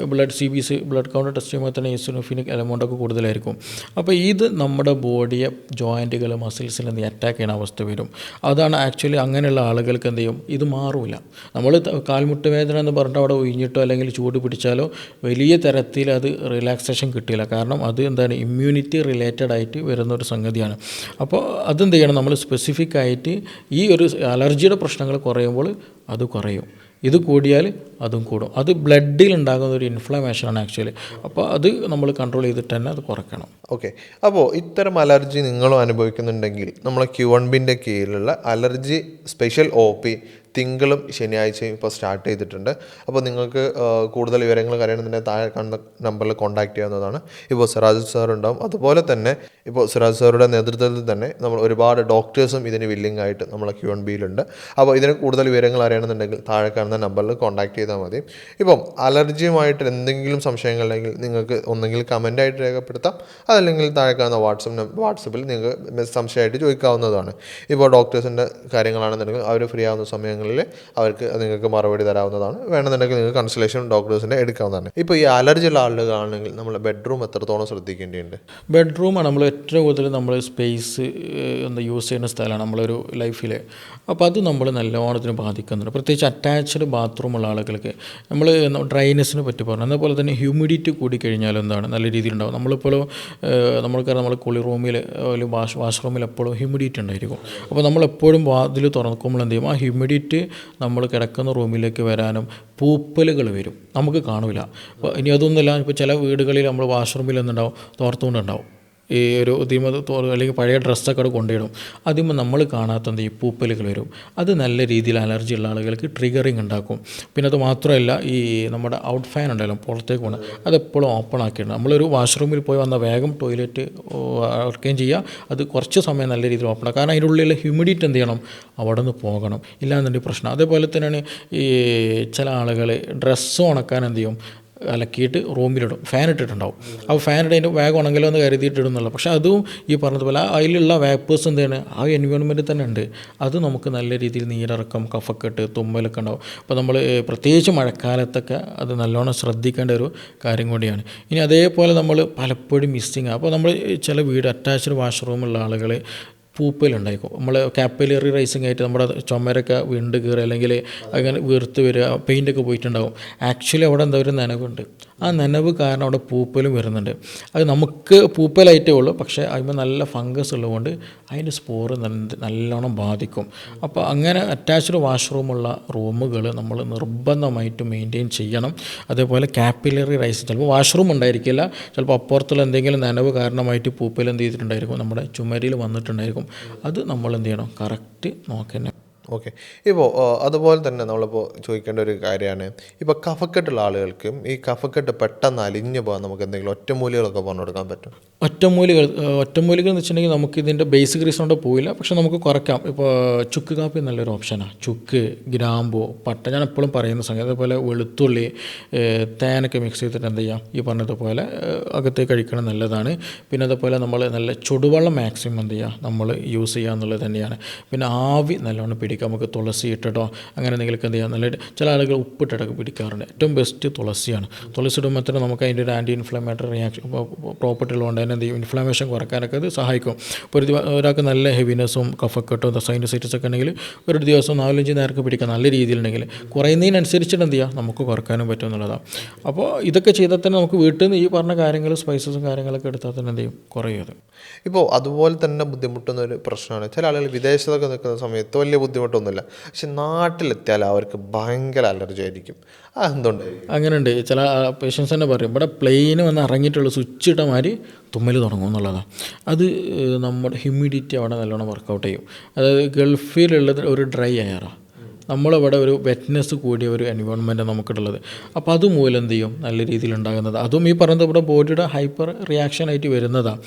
നമ്മൾ CBC ബ്ലഡ് കൗണ്ട് ടെസ്റ്റ് ചെയ്യുമ്പോൾ തന്നെ ഈസിനോഫിലിക് എലമെൻ്റൊക്കെ കൂടുതലായിരിക്കും. അപ്പോൾ ഇത് നമ്മുടെ ബോഡിയെ ജോയിൻറ്റുകൾ മസിൽസിൽ എന്ത് അറ്റാക്ക് ചെയ്യുന്ന അവസ്ഥ വരും. അതാണ് ആക്ച്വലി അങ്ങനെയുള്ള ആളുകൾക്ക് എന്ത് ചെയ്യും, ഇത് മാറില്ല. നമ്മൾ കാൽമുട്ട് വേദന എന്ന് പറഞ്ഞിട്ട് അവിടെ ഒഴിഞ്ഞിട്ടോ അല്ലെങ്കിൽ ചൂട് പിടിച്ചാലോ വലിയ തരത്തിൽ അത് റിലാക്സേഷൻ കിട്ടില്ല. കാരണം അത് എന്താണ്, ഇമ്മ്യൂണിറ്റി റിലേറ്റഡ് ആയിട്ട് വരുന്ന ഒരു സംഗതിയാണ്. അപ്പോൾ അതെന്ത് ചെയ്യണം, നമ്മൾ സ്പെസിഫിക് ആയിട്ട് ഈ ഒരു അലർജിയുടെ പ്രശ്നങ്ങൾ കുറയുമ്പോൾ അത് കുറയും, ഇത് കൂടിയാൽ അതും കൂടും. അത് ബ്ലഡിൽ ഉണ്ടാകുന്ന ഒരു ഇൻഫ്ലമേഷനാണ് ആക്ച്വലി. അപ്പോൾ അത് നമ്മൾ കൺട്രോൾ ചെയ്തിട്ട് തന്നെ അത് കുറയ്ക്കണം. ഓക്കെ. അപ്പോൾ ഇത്തരം അലർജി നിങ്ങളും അനുഭവിക്കുന്നുണ്ടെങ്കിൽ നമ്മളെ Q1Bൻ്റെ കീഴിലുള്ള അലർജി സ്പെഷ്യൽ OP തിങ്കളും ശനിയാഴ്ചയും ഇപ്പോൾ സ്റ്റാർട്ട് ചെയ്തിട്ടുണ്ട്. അപ്പോൾ നിങ്ങൾക്ക് കൂടുതൽ വിവരങ്ങൾ അറിയണമെന്നുണ്ടെങ്കിൽ താഴെ കണ്ട നമ്പറിൽ കോൺടാക്ട് ചെയ്യാവുന്നതാണ്. ഇപ്പോൾ സിറാജ് സാർ ഉണ്ടാവും. അതുപോലെ തന്നെ ഇപ്പോൾ സിറാജ് സാറുടെ നേതൃത്വത്തിൽ തന്നെ നമ്മൾ ഒരുപാട് ഡോക്ടേഴ്സും ഇതിന് വില്ലിംഗ് ആയിട്ട് നമ്മളെ Q1Bയിലുണ്ട്. അപ്പോൾ ഇതിന് കൂടുതൽ വിവരങ്ങൾ അറിയണമെന്നുണ്ടെങ്കിൽ താഴെ കാണുന്ന നമ്പറിൽ കോൺടാക്ട് ചെയ്താൽ മതി. ഇപ്പം അലർജിയുമായിട്ട് എന്തെങ്കിലും സംശയങ്ങളുണ്ടെങ്കിൽ നിങ്ങൾക്ക് ഒന്നെങ്കിൽ കമൻ്റായിട്ട് രേഖപ്പെടുത്താം, അതല്ലെങ്കിൽ താഴെ കാണുന്ന വാട്സപ്പിൽ നിങ്ങൾക്ക് സംശയമായിട്ട് ചോദിക്കാവുന്നതാണ്. ഇപ്പോൾ ഡോക്ടേഴ്സിൻ്റെ കാര്യങ്ങളാണെന്നുണ്ടെങ്കിൽ അവർ ഫ്രീ ആവുന്ന സമയങ്ങളിൽ അവർക്ക് നിങ്ങൾക്ക് മറുപടി തരാവുന്നതാണ്. വേണമെന്നുണ്ടെങ്കിൽ നിങ്ങൾക്ക് കൺസൾട്ടേഷൻ ഡോക്ടേഴ്സിൻ്റെ എടുക്കാവുന്നതാണ്. ഇപ്പോൾ ഈ അലർജി ഉള്ള ആളുകളാണെങ്കിൽ നമ്മൾ ബെഡ്റൂം എത്രത്തോളം ശ്രദ്ധിക്കേണ്ടതുണ്ട്? ബെഡ്റൂമാണ് നമ്മൾ ഏറ്റവും കൂടുതൽ നമ്മൾ സ്പേസ് യൂസ് ചെയ്യുന്ന സ്ഥലമാണ് നമ്മളൊരു ലൈഫിൽ. അപ്പോൾ അത് നമ്മൾ നല്ലോണത്തിന് ബാധിക്കുന്നുണ്ട്. പ്രത്യേകിച്ച് അറ്റാച്ച്ഡ് ബാത്റൂമുള്ള ആളുകൾക്ക് നമ്മൾ ഡ്രൈനെസ്സിനെ പറ്റി പറഞ്ഞു. അതുപോലെ തന്നെ ഹ്യൂമിഡിറ്റി കൂടിക്കഴിഞ്ഞാൽ എന്താണ് നല്ല രീതിയിലുണ്ടാകും. നമ്മളിപ്പോഴും നമ്മൾക്കറിയാം, നമ്മൾ കുളി റൂമിൽ അല്ലെങ്കിൽ വാഷ്റൂമിൽ എപ്പോഴും ഹ്യൂമിഡിറ്റി ഉണ്ടായിരിക്കും. അപ്പോൾ നമ്മളെപ്പോഴും വാതിൽ തുറക്കുമ്പോൾ എന്ത് ചെയ്യും, ആ ഹ്യൂമിഡിറ്റി നമ്മൾ കിടക്കുന്ന റൂമിലേക്ക് വരാനും പൂപ്പലുകൾ വരും, നമുക്ക് കാണില്ല. അപ്പോൾ ഇനി അതൊന്നുമില്ല, ഇപ്പോൾ ചില വീടുകളിൽ നമ്മൾ വാഷ്റൂമിൽ എന്തുണ്ടാവും, തോർത്തുകൊണ്ടുണ്ടാവും ഈ ഒരു അല്ലെങ്കിൽ പഴയ ഡ്രസ്സൊക്കെ അവിടെ കൊണ്ടിടും. അതിമ്പോൾ നമ്മൾ കാണാത്ത ഈ പൂപ്പലുകൾ വരും. അത് നല്ല രീതിയിൽ അലർജി ഉള്ള ആളുകൾക്ക് ട്രിഗറിങ് ഉണ്ടാക്കും. പിന്നെ അത് മാത്രമല്ല, ഈ നമ്മുടെ ഔട്ട് ഫാൻ ഉണ്ടല്ലോ പുറത്തേക്ക് പോകണം, അതെപ്പോഴും ഓപ്പൺ ആക്കിയിടണം. നമ്മളൊരു വാഷ്റൂമിൽ പോയി വന്നാൽ വേഗം ടോയ്ലറ്റ് വർക്കുകയും ചെയ്യുക, അത് കുറച്ച് സമയം നല്ല രീതിയിൽ ഓപ്പൺ ആക്കുക. കാരണം അതിൻ്റെ ഉള്ളിലുള്ള ഹ്യൂമിഡിറ്റി എന്ത് ചെയ്യണം, അവിടെ നിന്ന് പോകണം, ഇല്ലാന്നുണ്ടെങ്കിൽ പ്രശ്നം. അതേപോലെ തന്നെയാണ് ഈ ചില ആളുകൾ ഡ്രസ്സ് ഉണക്കാൻ എന്ത് ചെയ്യും, അലക്കിയിട്ട് റൂമിലിടും, ഫാൻ ഇട്ടിട്ടുണ്ടാവും. അപ്പോൾ ഫാൻ ഇടേൻ്റെ വേഗം ഉണങ്ങലോ എന്ന് കരുതിയിട്ടിടുന്നുള്ള, പക്ഷേ അതും ഈ പറഞ്ഞതുപോലെ അതിലുള്ള വേപ്പേഴ്സ് എന്താണ് ആ എൻവയോൺമെൻറ്റിൽ തന്നെ ഉണ്ട്. അത് നമുക്ക് നല്ല രീതിയിൽ നീരിറക്കം, കഫക്കെട്ട്, തുമ്മലൊക്കെ ഉണ്ടാവും. അപ്പോൾ നമ്മൾ പ്രത്യേകിച്ച് മഴക്കാലത്തൊക്കെ അത് നല്ലോണം ശ്രദ്ധിക്കേണ്ട ഒരു കാര്യം കൂടിയാണ്. ഇനി അതേപോലെ നമ്മൾ പലപ്പോഴും മിസ്സിങ്, അപ്പോൾ നമ്മൾ ചില വീട് അറ്റാച്ച്ഡ് വാഷ്റൂമുള്ള ആളുകൾ പൂപ്പലുണ്ടായിരിക്കും. നമ്മൾ കാപ്പിലറി റൈസിങ് ആയിട്ട് നമ്മുടെ ചുമരൊക്കെ വിണ്ട് കയറി അല്ലെങ്കിൽ അങ്ങനെ വീർത്ത് വരിക, പെയിൻ്റൊക്കെ പോയിട്ടുണ്ടാകും. ആക്ച്വലി അവിടെ എന്താ ഒരു നനവുണ്ട്. ആ നനവ് കാരണം അവിടെ പൂപ്പലും വരുന്നുണ്ട്. അത് നമുക്ക് പൂപ്പലായിട്ടേ ഉള്ളൂ, പക്ഷേ അതിന് നല്ല ഫംഗസ് ഉള്ളതുകൊണ്ട് അതിൻ്റെ സ്പോറ് നല്ലോണം ബാധിക്കും. അപ്പോൾ അങ്ങനെ അറ്റാച്ച്ഡ് വാഷ്റൂമുള്ള റൂമുകൾ നമ്മൾ നിർബന്ധമായിട്ട് മെയിൻറ്റെയിൻ ചെയ്യണം. അതേപോലെ കാപ്പിലറി റൈസ്, ചിലപ്പോൾ വാഷ്റൂം ഉണ്ടായിരിക്കില്ല, ചിലപ്പോൾ അപ്പുറത്തുള്ള എന്തെങ്കിലും നനവ് കാരണമായിട്ട് പൂപ്പൽ എന്ത് ചെയ്തിട്ടുണ്ടായിരിക്കും, നമ്മുടെ ചുമരിൽ വന്നിട്ടുണ്ടായിരിക്കും. അത് നമ്മൾ എന്ത് ചെയ്യണം, കറക്റ്റ് നോക്കണം. ഓക്കെ. ഇപ്പോൾ അതുപോലെ തന്നെ നമ്മളിപ്പോൾ ചോദിക്കേണ്ട ഒരു കാര്യമാണ്, ഇപ്പോൾ കഫക്കെട്ടുള്ള ആളുകൾക്കും ഈ കഫക്കെട്ട് പെട്ടെന്ന് അലിഞ്ഞു പോകാൻ നമുക്ക് എന്തെങ്കിലും ഒറ്റമൂലികളൊക്കെ പറഞ്ഞു കൊടുക്കാൻ പറ്റും? ഒറ്റമൂലികൾ എന്ന് വെച്ചിട്ടുണ്ടെങ്കിൽ നമുക്ക് ഇതിൻ്റെ ബേസിക് റീസൺ കൊണ്ട് പോയില്ല, പക്ഷെ നമുക്ക് കുറയ്ക്കാം. ഇപ്പോൾ ചുക്ക് കാപ്പി നല്ലൊരു ഓപ്ഷനാണ്. ചുക്ക്, ഗ്രാമ്പു, പട്ട, ഞാൻ എപ്പോഴും പറയുന്ന സംഗതി. അതേപോലെ വെളുത്തുള്ളി, തേനൊക്കെ മിക്സ് ചെയ്തിട്ട് എന്ത് ചെയ്യാം, ഈ പറഞ്ഞതുപോലെ അകത്തേക്ക് കഴിക്കണം, നല്ലതാണ്. പിന്നെ അതേപോലെ നമ്മൾ നല്ല ചുടുവെള്ളം മാക്സിമം എന്ത് ചെയ്യുക, നമ്മൾ യൂസ് ചെയ്യുക എന്നുള്ളത് തന്നെയാണ്. പിന്നെ ആവി നല്ലോണം പിടിക്കുക. നമുക്ക് തുളസി ഇട്ടിട്ടോ അങ്ങനെ എന്തെങ്കിലുമൊക്കെ എന്ത് ചെയ്യാം, നല്ല ചില ആളുകൾ ഉപ്പിട്ടിട്ടൊക്കെ പിടിക്കാറുണ്ട്. ഏറ്റവും ബെസ്റ്റ് തുളസിയാണ്. തുളസി ഇടുമ്പോൾ തന്നെ നമുക്ക് അതിൻ്റെ ഒരു ആൻറ്റി ഇൻഫ്ലമേറ്ററി റിയാക്ഷൻ പ്രോപ്പർട്ടി ഉള്ളതുകൊണ്ട് തന്നെ എന്ത് ചെയ്യും, ഇൻഫ്ലമേഷൻ കുറയ്ക്കാനൊക്കെ അത് സഹായിക്കും. ഇപ്പോൾ ഒരാൾക്ക് നല്ല ഹെവിനെസ്സും കഫക്കെട്ടും സൈനസൈറ്റിസ് ഒക്കെ ഉണ്ടെങ്കിൽ ഒരു ദിവസം 4-5 നേരമൊക്കെ പിടിക്കാൻ നല്ല രീതിയിലുണ്ടെങ്കിൽ കുറയുന്നതിനനുസരിച്ചിട്ട് എന്ത് ചെയ്യുക, നമുക്ക് കുറയ്ക്കാനും പറ്റും എന്നുള്ളതാണ്. അപ്പോൾ ഇതൊക്കെ ചെയ്താൽ തന്നെ നമുക്ക് വീട്ടിൽ നിന്ന് ഈ പറഞ്ഞ കാര്യങ്ങൾ, സ്പൈസസും കാര്യങ്ങളൊക്കെ എടുത്താൽ തന്നെ എന്ത് ചെയ്യും, കുറയും അത്. ഇപ്പോൾ അതുപോലെ തന്നെ ബുദ്ധിമുട്ടുന്ന ഒരു പ്രശ്നമാണ്, ചില ആളുകൾ വിദേശത്തൊക്കെ നിൽക്കുന്ന സമയത്ത് വലിയ ബുദ്ധിമുട്ടൊന്നുമില്ല, പക്ഷെ നാട്ടിലെത്തിയാൽ അവർക്ക് ഭയങ്കര അലർജി ആയിരിക്കും. എന്തുകൊണ്ട് അങ്ങനെയുണ്ട്? ചില പേഷ്യൻസ് തന്നെ പറയും, ഇവിടെ പ്ലെയിന് വന്ന് ഇറങ്ങിയിട്ടുള്ള സ്വിച്ച് ഇട്ട മാതിരി തുമ്മൽ തുടങ്ങും എന്നുള്ളതാണ്. അത് നമ്മുടെ ഹ്യൂമിഡിറ്റി അവിടെ നല്ലോണം വർക്കൗട്ട് ചെയ്യും. അതായത് ഗൾഫിലുള്ളത് ഒരു ഡ്രൈ എയറാണ്, നമ്മളിവിടെ ഒരു വെറ്റ്നെസ് കൂടിയ ഒരു എൻവയോൺമെൻറ്റ് നമുക്കുള്ളത്. അപ്പോൾ അതുമൂലം എന്ത് ചെയ്യും, നല്ല രീതിയിൽ ഉണ്ടാകുന്നത്. അതും ഈ പറയുന്നത് ഇവിടെ ബോഡിയുടെ ഹൈപ്പർ റിയാക്ഷൻ ആയിട്ട് വരുന്നതാണ്.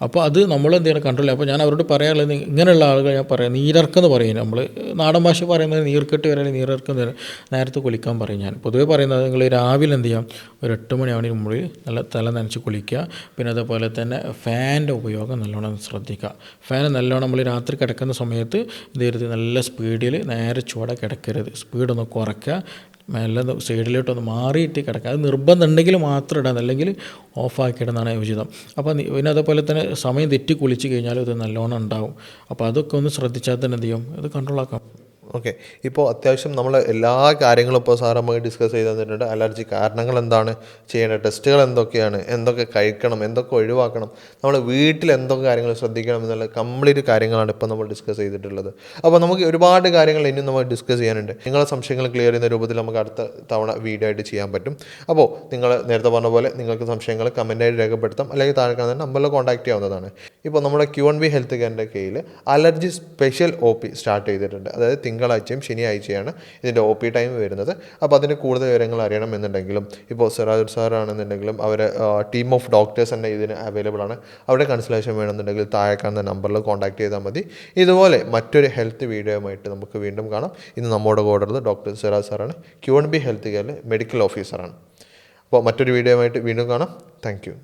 അപ്പോൾ അത് നമ്മൾ എന്ത് ചെയ്യണം, കൺട്രോൾ. അപ്പോൾ ഞാൻ അവരോട് പറയാനുള്ളത്, ഇങ്ങനെയുള്ള ആളുകൾ ഞാൻ പറയാം, നീരിറക്കെന്ന് പറയും. നമ്മൾ നാടൻ ഭാഷ പറയുന്നത് നീർക്കെട്ട് വരെ നീരിറക്കം നേരത്തെ കുളിക്കാൻ പറയും. ഞാൻ പൊതുവേ പറയുന്നത്, നിങ്ങൾ രാവിലെ എന്ത് ചെയ്യാം, ഒരു 8 മണിയാവണതിന് മുമ്പിൽ നല്ല തല നനച്ച് കുളിക്കുക. പിന്നെ അതേപോലെ തന്നെ ഫാനിൻ്റെ ഉപയോഗം നല്ലോണം ശ്രദ്ധിക്കുക. ഫാൻ നല്ലോണം നമ്മൾ രാത്രി കിടക്കുന്ന സമയത്ത് എന്ത് ചെയ്യരുത്, നല്ല സ്പീഡിൽ നേരെ ചൂടെ കിടക്കരുത്, സ്പീഡൊന്ന് കുറയ്ക്കുക, മെല്ലെ സൈഡിലോട്ടൊന്ന് മാറിയിട്ട് കിടക്കുക. അത് നിർബന്ധം ഉണ്ടെങ്കിൽ മാത്രം ഇടാം, അല്ലെങ്കിൽ ഓഫാക്കിയിടുന്നതാണ് ഉചിതം. അപ്പോൾ പിന്നെ അതേപോലെ തന്നെ സമയം തെറ്റി കുളിച്ച് കഴിഞ്ഞാൽ ഇത് നല്ലോണം ഉണ്ടാവും. അപ്പോൾ അതൊക്കെ ഒന്ന് ശ്രദ്ധിച്ചാൽ തന്നെ എന്ത് ചെയ്യും, ഇത് കൺട്രോളാക്കാം. ഓക്കെ. ഇപ്പോൾ അത്യാവശ്യം നമ്മൾ എല്ലാ കാര്യങ്ങളും ഇപ്പോൾ സാർ നമുക്ക് ഡിസ്കസ് ചെയ്ത് തന്നിട്ടുണ്ട്. അലർജി കാരണങ്ങൾ എന്താണ്, ചെയ്യേണ്ട ടെസ്റ്റുകൾ എന്തൊക്കെയാണ്, എന്തൊക്കെ കഴിക്കണം, എന്തൊക്കെ ഒഴിവാക്കണം, നമ്മൾ വീട്ടിൽ എന്തൊക്കെ കാര്യങ്ങൾ ശ്രദ്ധിക്കണം എന്നുള്ള കംപ്ലീറ്റ് കാര്യങ്ങളാണ് ഇപ്പോൾ നമ്മൾ ഡിസ്കസ് ചെയ്തിട്ടുള്ളത്. അപ്പോൾ നമുക്ക് ഒരുപാട് കാര്യങ്ങൾ ഇനിയും നമ്മൾ ഡിസ്കസ് ചെയ്യാനുണ്ട്. നിങ്ങളെ സംശയങ്ങൾ ക്ലിയർ ചെയ്യുന്ന രൂപത്തിൽ നമുക്ക് അടുത്ത തവണ വീഡിയോ ആയിട്ട് ചെയ്യാൻ പറ്റും. അപ്പോൾ നിങ്ങൾ നേരത്തെ പറഞ്ഞ പോലെ നിങ്ങൾക്ക് സംശയങ്ങൾ കമൻറ്റായിട്ട് രേഖപ്പെടുത്താം, അല്ലെങ്കിൽ താഴെ കാണുന്ന നമ്പറിൽ കോൺടാക്ട് ചെയ്യാവുന്നതാണ്. ഇപ്പോൾ നമ്മുടെ Q&B ഹെൽത്ത് കെയറിൻ്റെ കീഴിൽ അലർജി സ്പെഷ്യൽ OP സ്റ്റാർട്ട് ചെയ്തിട്ടുണ്ട്. അതായത് തിങ്കളാഴ്ചയും ശനിയാഴ്ചയാണ് ഇതിൻ്റെ OP ടൈം വരുന്നത്. അപ്പോൾ അതിന് കൂടുതൽ വിവരങ്ങൾ അറിയണമെന്നുണ്ടെങ്കിലും ഇപ്പോൾ സിറാജ് സാറാണെന്നുണ്ടെങ്കിലും അവർ ടീം ഓഫ് ഡോക്ടേഴ്സ് തന്നെ ഇതിന് അവൈലബിൾ ആണ്. അവിടെ കൺസൾട്ടേഷൻ വേണമെന്നുണ്ടെങ്കിൽ താഴെ കാണുന്ന നമ്പറിൽ കോൺടാക്ട് ചെയ്താൽ മതി. ഇതുപോലെ മറ്റൊരു ഹെൽത്ത് വീഡിയോയുമായിട്ട് നമുക്ക് വീണ്ടും കാണാം. ഇന്ന് നമ്മുടെ കൂടെ ഉള്ളത് ഡോക്ടർ സിറാജ് സാറാണ്, Q&B ഹെൽത്ത് കെയറിൽ മെഡിക്കൽ ഓഫീസറാണ്. അപ്പോൾ മറ്റൊരു വീഡിയോയുമായിട്ട് വീണ്ടും കാണാം. Thank you.